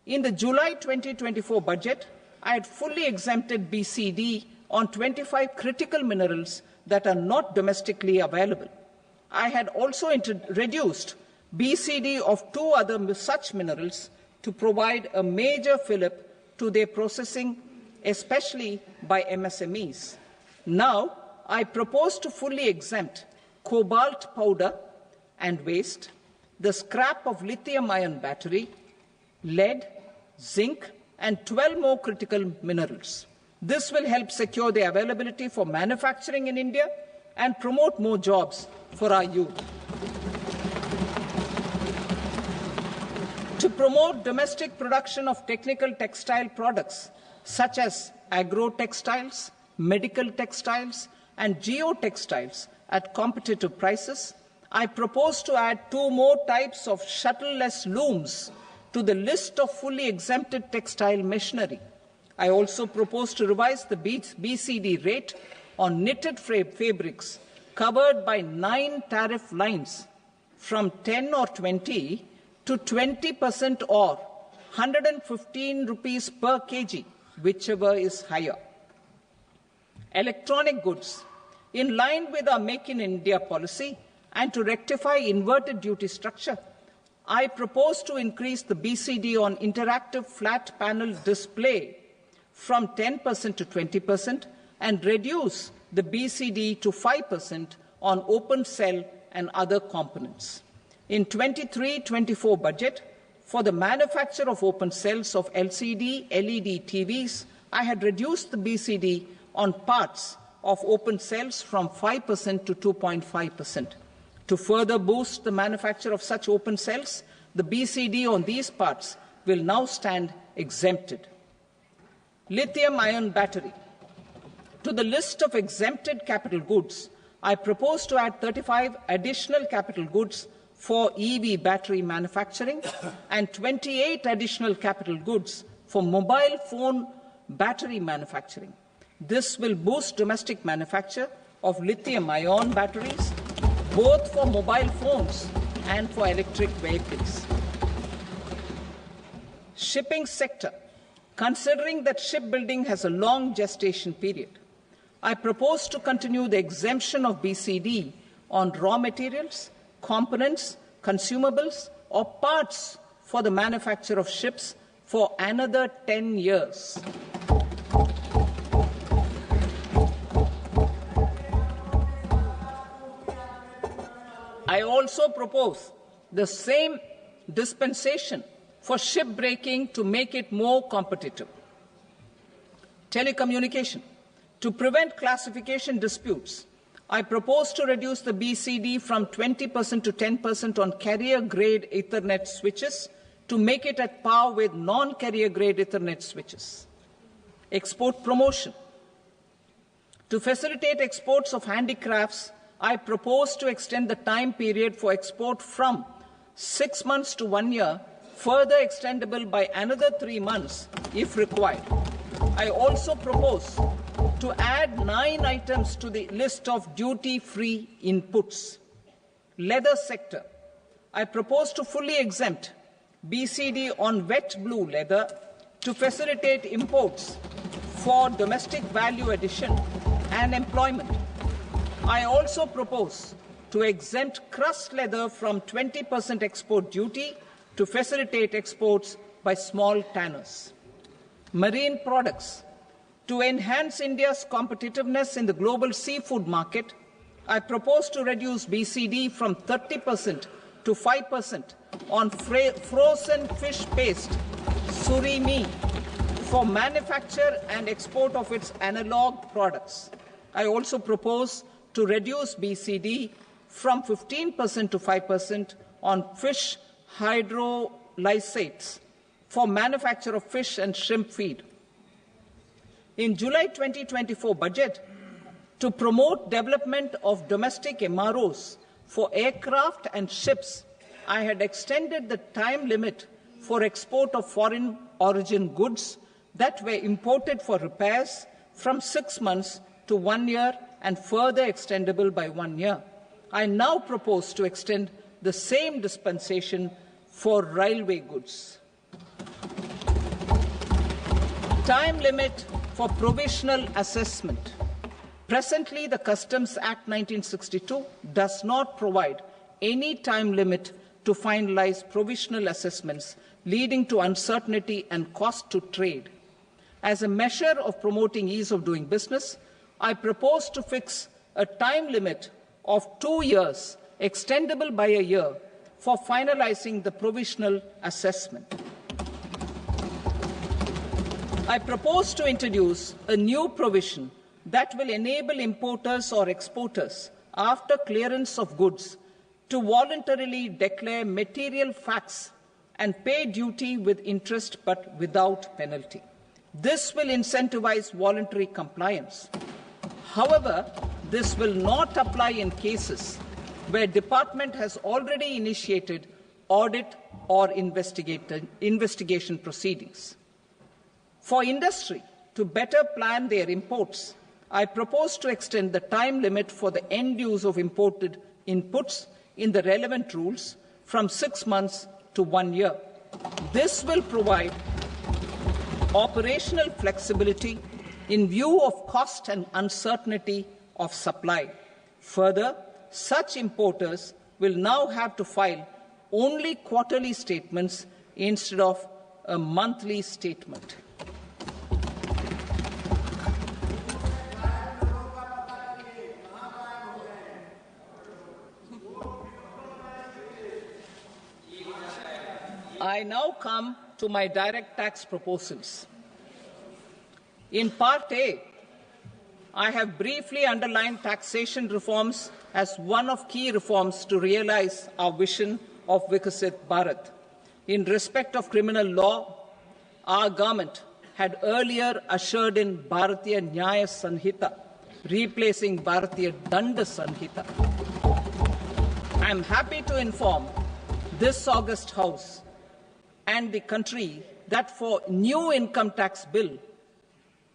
In the July 2024 budget, I had fully exempted BCD on 25 critical minerals that are not domestically available. I had also reduced BCD of 2 other such minerals to provide a major fillip to their processing, especially by MSMEs. Now, I propose to fully exempt cobalt powder and waste, the scrap of lithium-ion battery, lead, zinc, and 12 more critical minerals. This will help secure the availability for manufacturing in India and promote more jobs for our youth. To promote domestic production of technical textile products such as agro-textiles, medical textiles, and geotextiles at competitive prices, I propose to add 2 more types of shuttle-less looms to the list of fully exempted textile machinery. I also propose to revise the BCD rate on knitted fabrics covered by 9 tariff lines from 10 or 20 to 20% or 115 rupees per kg, whichever is higher. Electronic goods. In line with our Make in India policy and to rectify inverted duty structure, I propose to increase the BCD on interactive flat panel display from 10% to 20% and reduce the BCD to 5% on open cell and other components. In 23-24 budget, for the manufacture of open cells of LCD, LED TVs, I had reduced the BCD on parts of open cells from 5% to 2.5%. To further boost the manufacture of such open cells, the BCD on these parts will now stand exempted. Lithium-ion battery. To the list of exempted capital goods, I propose to add 35 additional capital goods for EV battery manufacturing and 28 additional capital goods for mobile phone battery manufacturing. This will boost domestic manufacture of lithium-ion batteries, both for mobile phones and for electric vehicles. Shipping sector. Considering that shipbuilding has a long gestation period, I propose to continue the exemption of BCD on raw materials, components, consumables, or parts for the manufacture of ships for another 10 years. I also propose the same dispensation for shipbreaking to make it more competitive. Telecommunication. To prevent classification disputes, I propose to reduce the BCD from 20% to 10% on carrier-grade Ethernet switches to make it at par with non-carrier-grade Ethernet switches. Export promotion. To facilitate exports of handicrafts, I propose to extend the time period for export from 6 months to 1 year, further extendable by another 3 months if required. I also propose to add 9 items to the list of duty-free inputs. Leather sector. I propose to fully exempt BCD on wet blue leather to facilitate imports for domestic value addition and employment. I also propose to exempt crust leather from 20% export duty to facilitate exports by small tanners. Marine products. To enhance India's competitiveness in the global seafood market, I propose to reduce BCD from 30% to 5% on frozen fish paste, surimi, for manufacture and export of its analog products. I also propose to reduce BCD from 15% to 5% on fish hydrolysates for manufacture of fish and shrimp feed. In July 2024 budget, to promote development of domestic MROs for aircraft and ships, I had extended the time limit for export of foreign origin goods that were imported for repairs from 6 months to 1 year and further extendable by 1 year. I now propose to extend the same dispensation for railway goods. Time limit for provisional assessment. Presently, the Customs Act 1962 does not provide any time limit to finalize provisional assessments, leading to uncertainty and cost to trade. As a measure of promoting ease of doing business, I propose to fix a time limit of 2 years, extendable by a year, for finalizing the provisional assessment. I propose to introduce a new provision that will enable importers or exporters, after clearance of goods, to voluntarily declare material facts and pay duty with interest but without penalty. This will incentivize voluntary compliance. However, this will not apply in cases where department has already initiated audit or investigation proceedings. For industry to better plan their imports, I propose to extend the time limit for the end use of imported inputs in the relevant rules from 6 months to 1 year. This will provide operational flexibility in view of cost and uncertainty of supply. Further, such importers will now have to file only quarterly statements instead of a monthly statement. I now come to my direct tax proposals. In Part A, I have briefly underlined taxation reforms as one of key reforms to realize our vision of Viksit Bharat. In respect of criminal law, our government had earlier ushered in Bharatiya Nyaya Sanhita, replacing Bharatiya Danda Sanhita. I am happy to inform this august House and the country that for new income tax bill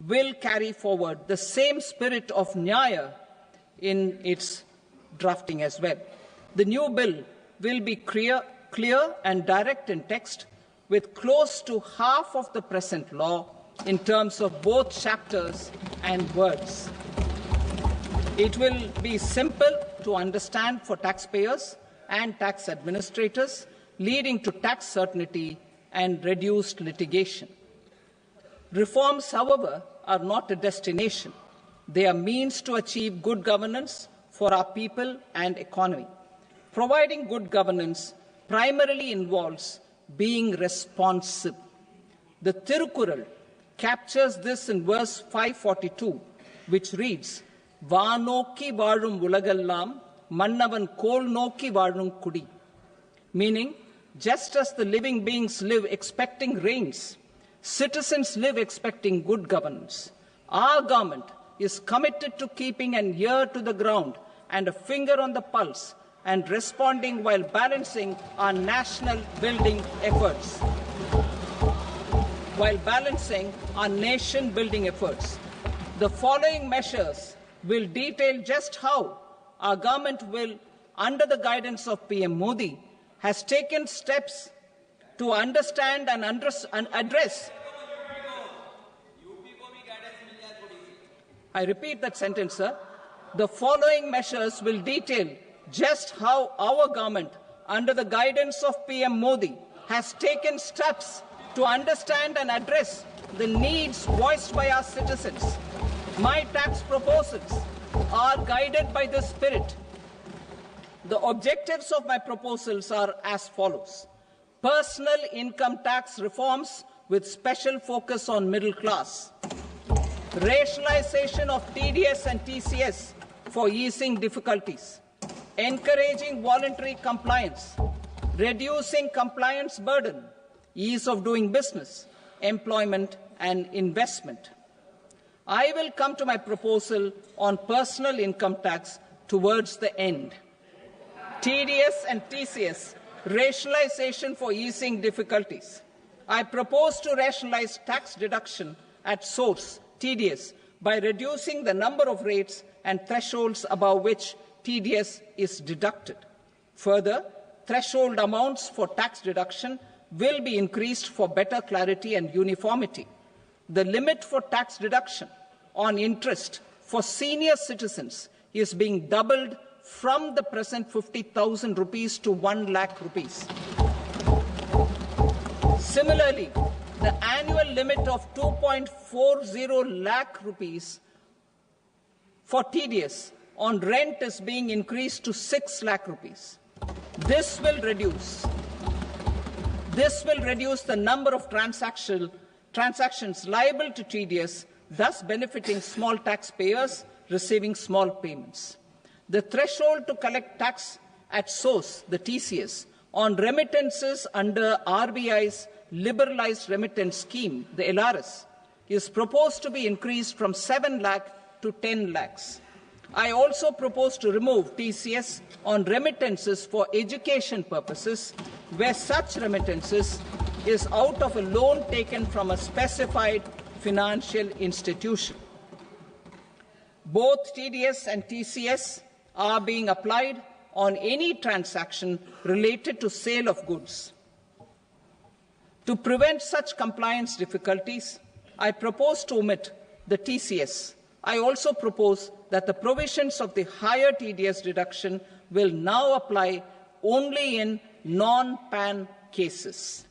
will carry forward the same spirit of Nyaya in its drafting as well. The new bill will be clear and direct in text, with close to half of the present law in terms of both chapters and words. It will be simple to understand for taxpayers and tax administrators, leading to tax certainty and reduced litigation. Reforms, however, are not a destination. They are means to achieve good governance for our people and economy. Providing good governance primarily involves being responsive. The Tirukkural captures this in verse 542, which reads, "Vaanokki vaazhum ulagallam, mannavan kol nokki vaazhum kudi," meaning, just as the living beings live expecting rains, citizens live expecting good governance. Our government is committed to keeping an ear to the ground and a finger on the pulse and responding while balancing our national building efforts. The following measures will detail just how our government will, under the guidance of PM Modi, has taken steps to understand and address. I repeat that sentence, sir. The following measures will detail just how our government, under the guidance of PM Modi, has taken steps to understand and address the needs voiced by our citizens. My tax proposals are guided by this spirit. The objectives of my proposals are as follows. Personal income tax reforms with special focus on middle class. Rationalization of TDS and TCS for easing difficulties. Encouraging voluntary compliance. Reducing compliance burden. Ease of doing business, employment and investment. I will come to my proposal on personal income tax towards the end. TDS and TCS, rationalization for easing difficulties. I propose to rationalize tax deduction at source, TDS, by reducing the number of rates and thresholds above which TDS is deducted. Further, threshold amounts for tax deduction will be increased for better clarity and uniformity. The limit for tax deduction on interest for senior citizens is being doubled from the present 50,000 rupees to 1 lakh rupees. Similarly, the annual limit of 2.40 lakh rupees for TDS on rent is being increased to 6 lakh rupees. This will reduce the number of transactions liable to TDS, thus benefiting small taxpayers receiving small payments. The threshold to collect tax at source, the TCS, on remittances under RBI's liberalized remittance scheme, the LRS, is proposed to be increased from 7 lakh to 10 lakhs. I also propose to remove TCS on remittances for education purposes, where such remittances is out of a loan taken from a specified financial institution. Both TDS and TCS are being applied on any transaction related to sale of goods. To prevent such compliance difficulties, I propose to omit the TCS. I also propose that the provisions of the higher TDS deduction will now apply only in non-PAN cases.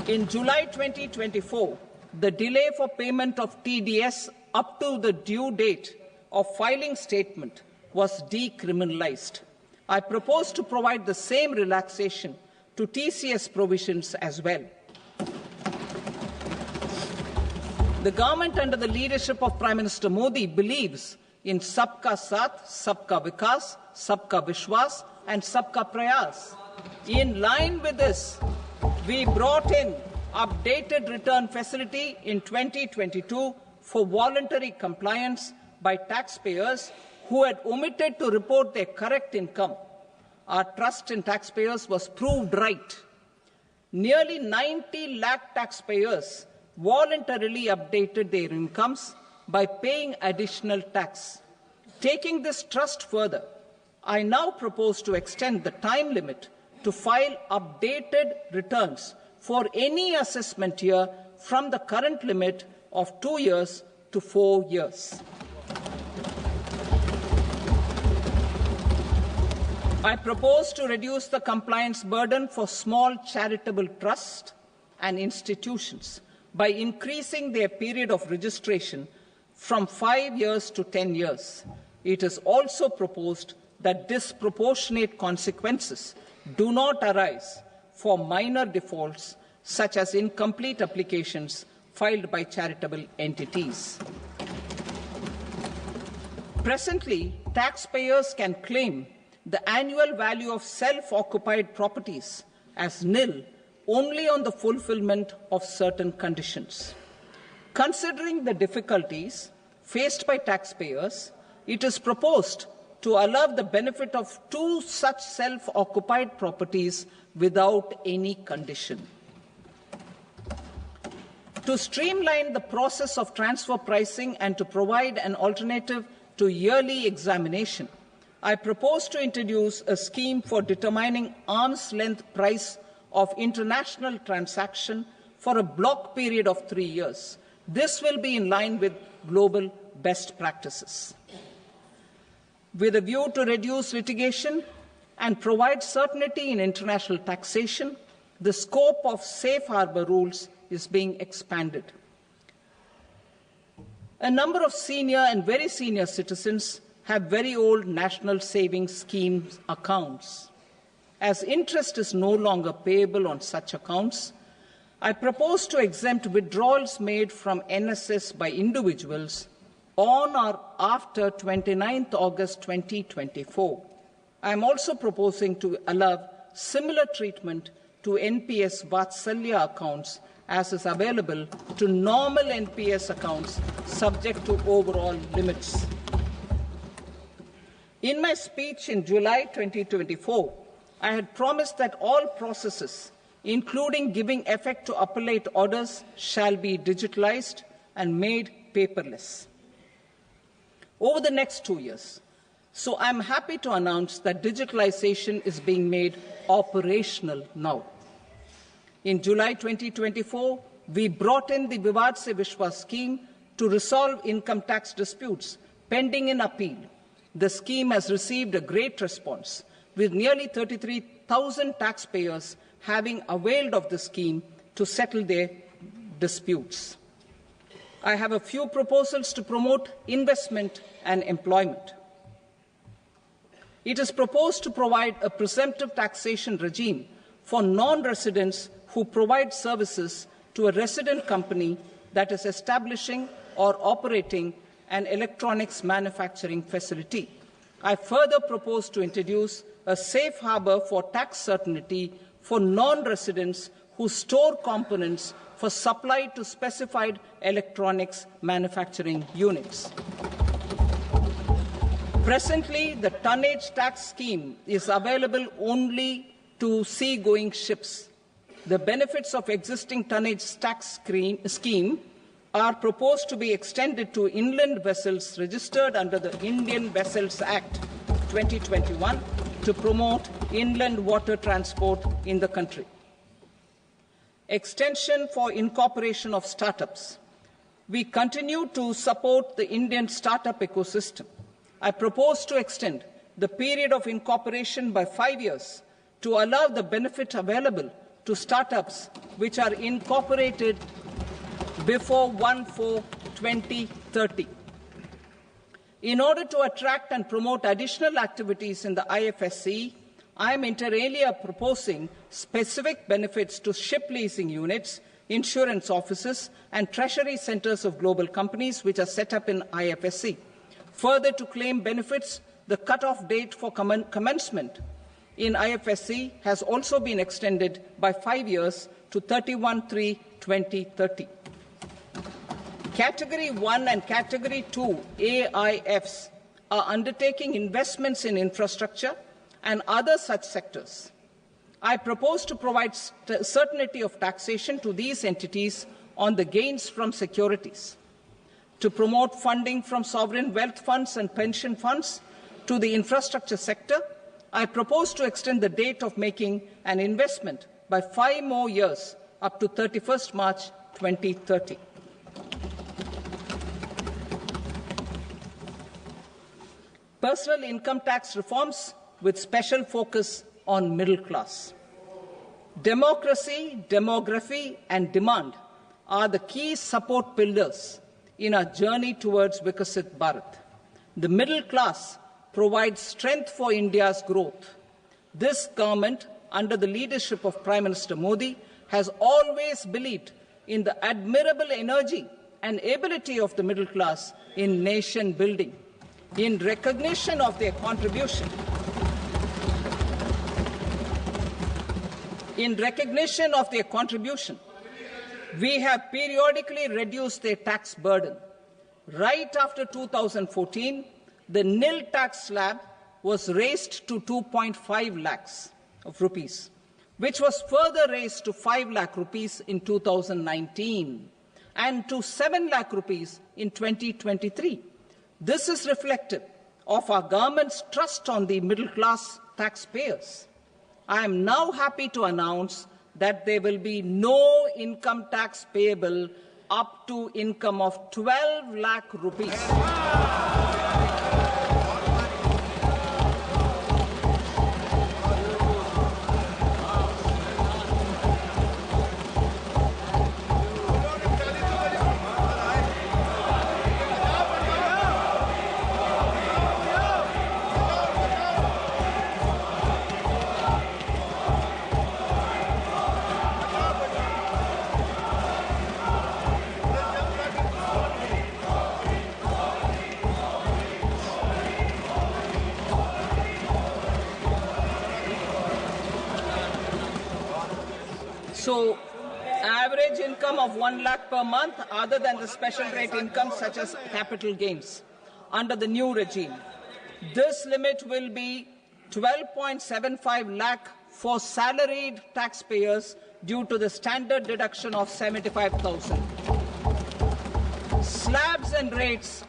In July 2024, the delay for payment of TDS up to the due date of filing statement was decriminalized. I propose to provide the same relaxation to TCS provisions as well. The government under the leadership of Prime Minister Modi believes in Sabka Saath, Sabka Vikas, Sabka Vishwas and Sabka Prayas. In line with this, we brought in updated return facility in 2022 for voluntary compliance by taxpayers who had omitted to report their correct income. Our trust in taxpayers was proved right. Nearly 90 lakh taxpayers voluntarily updated their incomes by paying additional tax. Taking this trust further, I now propose to extend the time limit to file updated returns for any assessment year from the current limit of 2 years to 4 years. I propose to reduce the compliance burden for small charitable trusts and institutions by increasing their period of registration from 5 years to 10 years. It is also proposed that disproportionate consequences do not arise for minor defaults, such as incomplete applications filed by charitable entities. Presently, taxpayers can claim the annual value of self-occupied properties as nil only on the fulfillment of certain conditions. Considering the difficulties faced by taxpayers, it is proposed to allow the benefit of 2 such self-occupied properties without any condition. To streamline the process of transfer pricing and to provide an alternative to yearly examination, I propose to introduce a scheme for determining arm's length price of international transaction for a block period of 3 years. This will be in line with global best practices. With a view to reduce litigation and provide certainty in international taxation, the scope of safe harbor rules is being expanded. A number of senior and very senior citizens have very old national savings schemes accounts. As interest is no longer payable on such accounts, I propose to exempt withdrawals made from NSS by individuals on or after 29th August 2024. I am also proposing to allow similar treatment to NPS Vatsalya accounts as is available to normal NPS accounts subject to overall limits. In my speech in July 2024, I had promised that all processes, including giving effect to appellate orders, shall be digitalized and made paperless over the next 2 years. So I'm happy to announce that digitalization is being made operational now. In July 2024, we brought in the Vivad Se Vishwas scheme to resolve income tax disputes pending in appeal. The scheme has received a great response, with nearly 33,000 taxpayers having availed of the scheme to settle their disputes. I have a few proposals to promote investment and employment. It is proposed to provide a presumptive taxation regime for non-residents who provide services to a resident company that is establishing or operating an electronics manufacturing facility. I further propose to introduce a safe harbor for tax certainty for non-residents who store components for supply to specified electronics manufacturing units. Presently, the tonnage tax scheme is available only to sea-going ships. The benefits of existing tonnage tax scheme are proposed to be extended to inland vessels registered under the Indian Vessels Act 2021 to promote inland water transport in the country. Extension for incorporation of startups. We continue to support the Indian startup ecosystem. I propose to extend the period of incorporation by 5 years to allow the benefit available to startups which are incorporated before 1/4/2030. In order to attract and promote additional activities in the IFSC, I am inter alia proposing specific benefits to ship leasing units, insurance offices, and treasury centers of global companies which are set up in IFSC. Further, to claim benefits, the cut-off date for commencement in IFSC has also been extended by 5 years to 31/3/2030. Category 1 and Category 2 AIFs are undertaking investments in infrastructure and other such sectors. I propose to provide certainty of taxation to these entities on the gains from securities, to promote funding from sovereign wealth funds and pension funds to the infrastructure sector. I propose to extend the date of making an investment by 5 more years up to 31st March 2030. Personal income tax reforms with special focus on middle class. Democracy, demography, and demand are the key support pillars in our journey towards Vikasit Bharat. The middle class provides strength for India's growth. This government, under the leadership of Prime Minister Modi, has always believed in the admirable energy and ability of the middle class in nation building. In recognition of their contribution, we have periodically reduced their tax burden. Right after 2014, the nil tax slab was raised to 2.5 lakhs of rupees, which was further raised to 5 lakh rupees in 2019 and to 7 lakh rupees in 2023. This is reflective of our government's trust on the middle-class taxpayers. I am now happy to announce that there will be no income tax payable up to income of 12 lakh rupees. So, average income of 1 lakh per month other than the special rate income such as capital gains under the new regime. This limit will be 12.75 lakh for salaried taxpayers due to the standard deduction of 75,000. Slabs and rates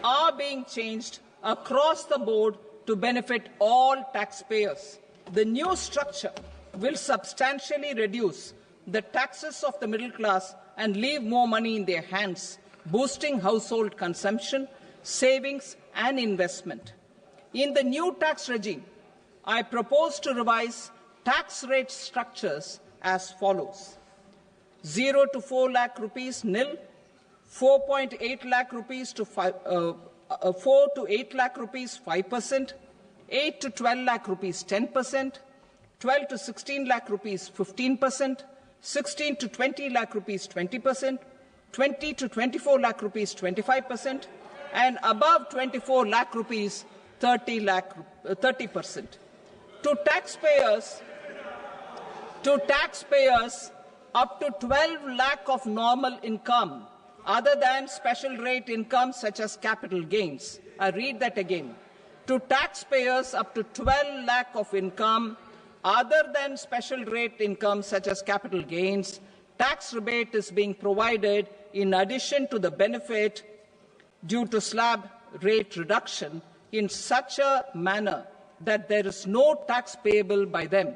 are being changed across the board to benefit all taxpayers. The new structure will substantially reduce the taxes of the middle class and leave more money in their hands, boosting household consumption, savings and investment. In the new tax regime, I propose to revise tax rate structures as follows: 0 to 4 lakh rupees nil, 4.8 lakh rupees to 4 to 8 lakh rupees 5%, 8 to 12 lakh rupees 10%, 12 to 16 lakh rupees 15%, 16 to 20 lakh rupees 20%, 20 to 24 lakh rupees 25%, and above 24 lakh rupees 30%. To taxpayers up to 12 lakh of normal income other than special rate income such as capital gains. I read that again. To taxpayers up to 12 lakh of income other than special rate income such as capital gains, tax rebate is being provided in addition to the benefit due to slab rate reduction in such a manner that there is no tax payable by them.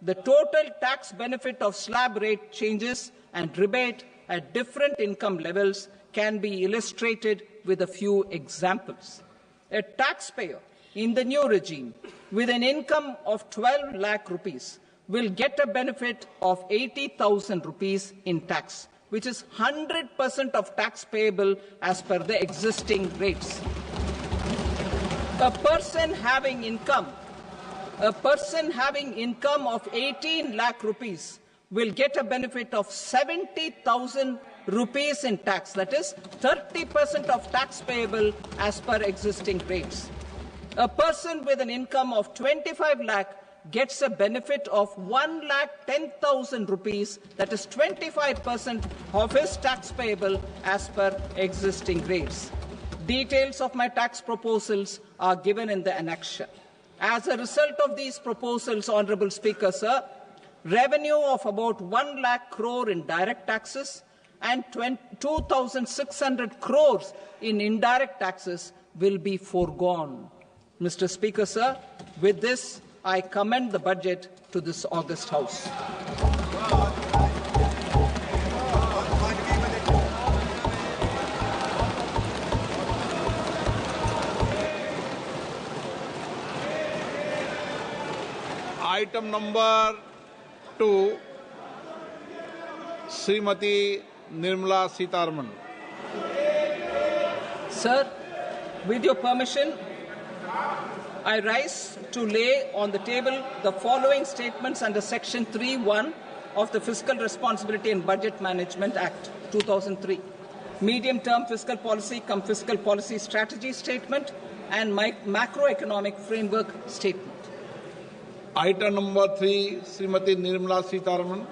The total tax benefit of slab rate changes and rebate at different income levels can be illustrated with a few examples. A taxpayer in the new regime with an income of 12 lakh rupees will get a benefit of 80,000 rupees in tax, which is 100% of tax payable as per the existing rates. A person having income of 18 lakh rupees will get a benefit of 70,000 rupees in tax, that is 30% of tax payable as per existing rates. A person with an income of 25 lakh gets a benefit of 1,10,000 rupees, that is 25% of his tax payable as per existing rates. Details of my tax proposals are given in the annexure. As a result of these proposals, Honourable Speaker, sir, revenue of about 1 lakh crore in direct taxes and 2,600 crores in indirect taxes will be foregone. Mr. Speaker, sir, with this, I commend the budget to this august House. Item number 2, Srimati Nirmala Sitharaman. Sir, with your permission, I rise to lay on the table the following statements under Section 3(1) of the Fiscal Responsibility and Budget Management Act 2003, Medium-Term Fiscal Policy cum Fiscal Policy Strategy Statement and Macroeconomic Framework Statement. Item number 3, Srimati Nirmala Sitharaman.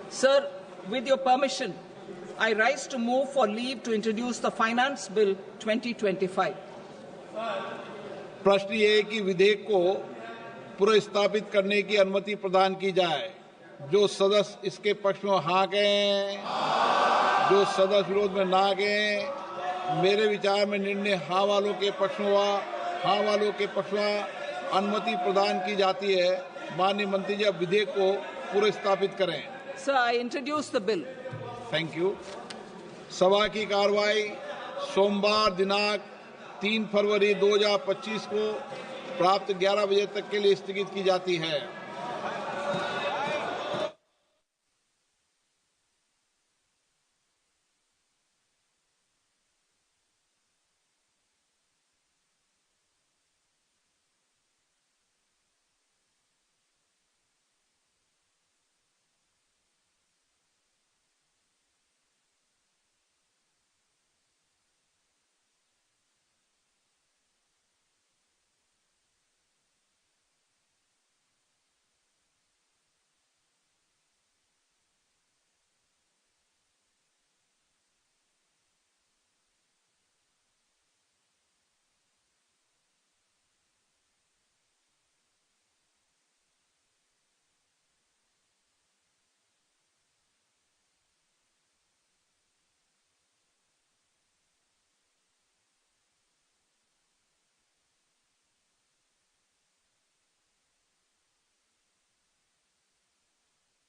Sir, with your permission, I rise to move for leave to introduce the Finance Bill 2025. प्रश्न ये है कि विधेयक को पुनर्स्थापित करने की अनुमति प्रदान की जाए। जो सदस्य इसके पक्ष में हाँ कहें, जो सदस्य विरोध में ना कहें। मेरे विचार में निर्णय हाँ वालों के पक्ष में हुआ, हाँ वालों के पक्ष में अनुमति प्रदान की जाती है। माननीय मंत्री जी, अब विधेयक को पुनर्स्थापित करें। Sir, I introduce the bill. Thank you. सभा की कार्रवाई सोमवार दिनांक 3 फरवरी 2025 को प्राप्त 11 बजे तक के लिए स्थगित की जाती है।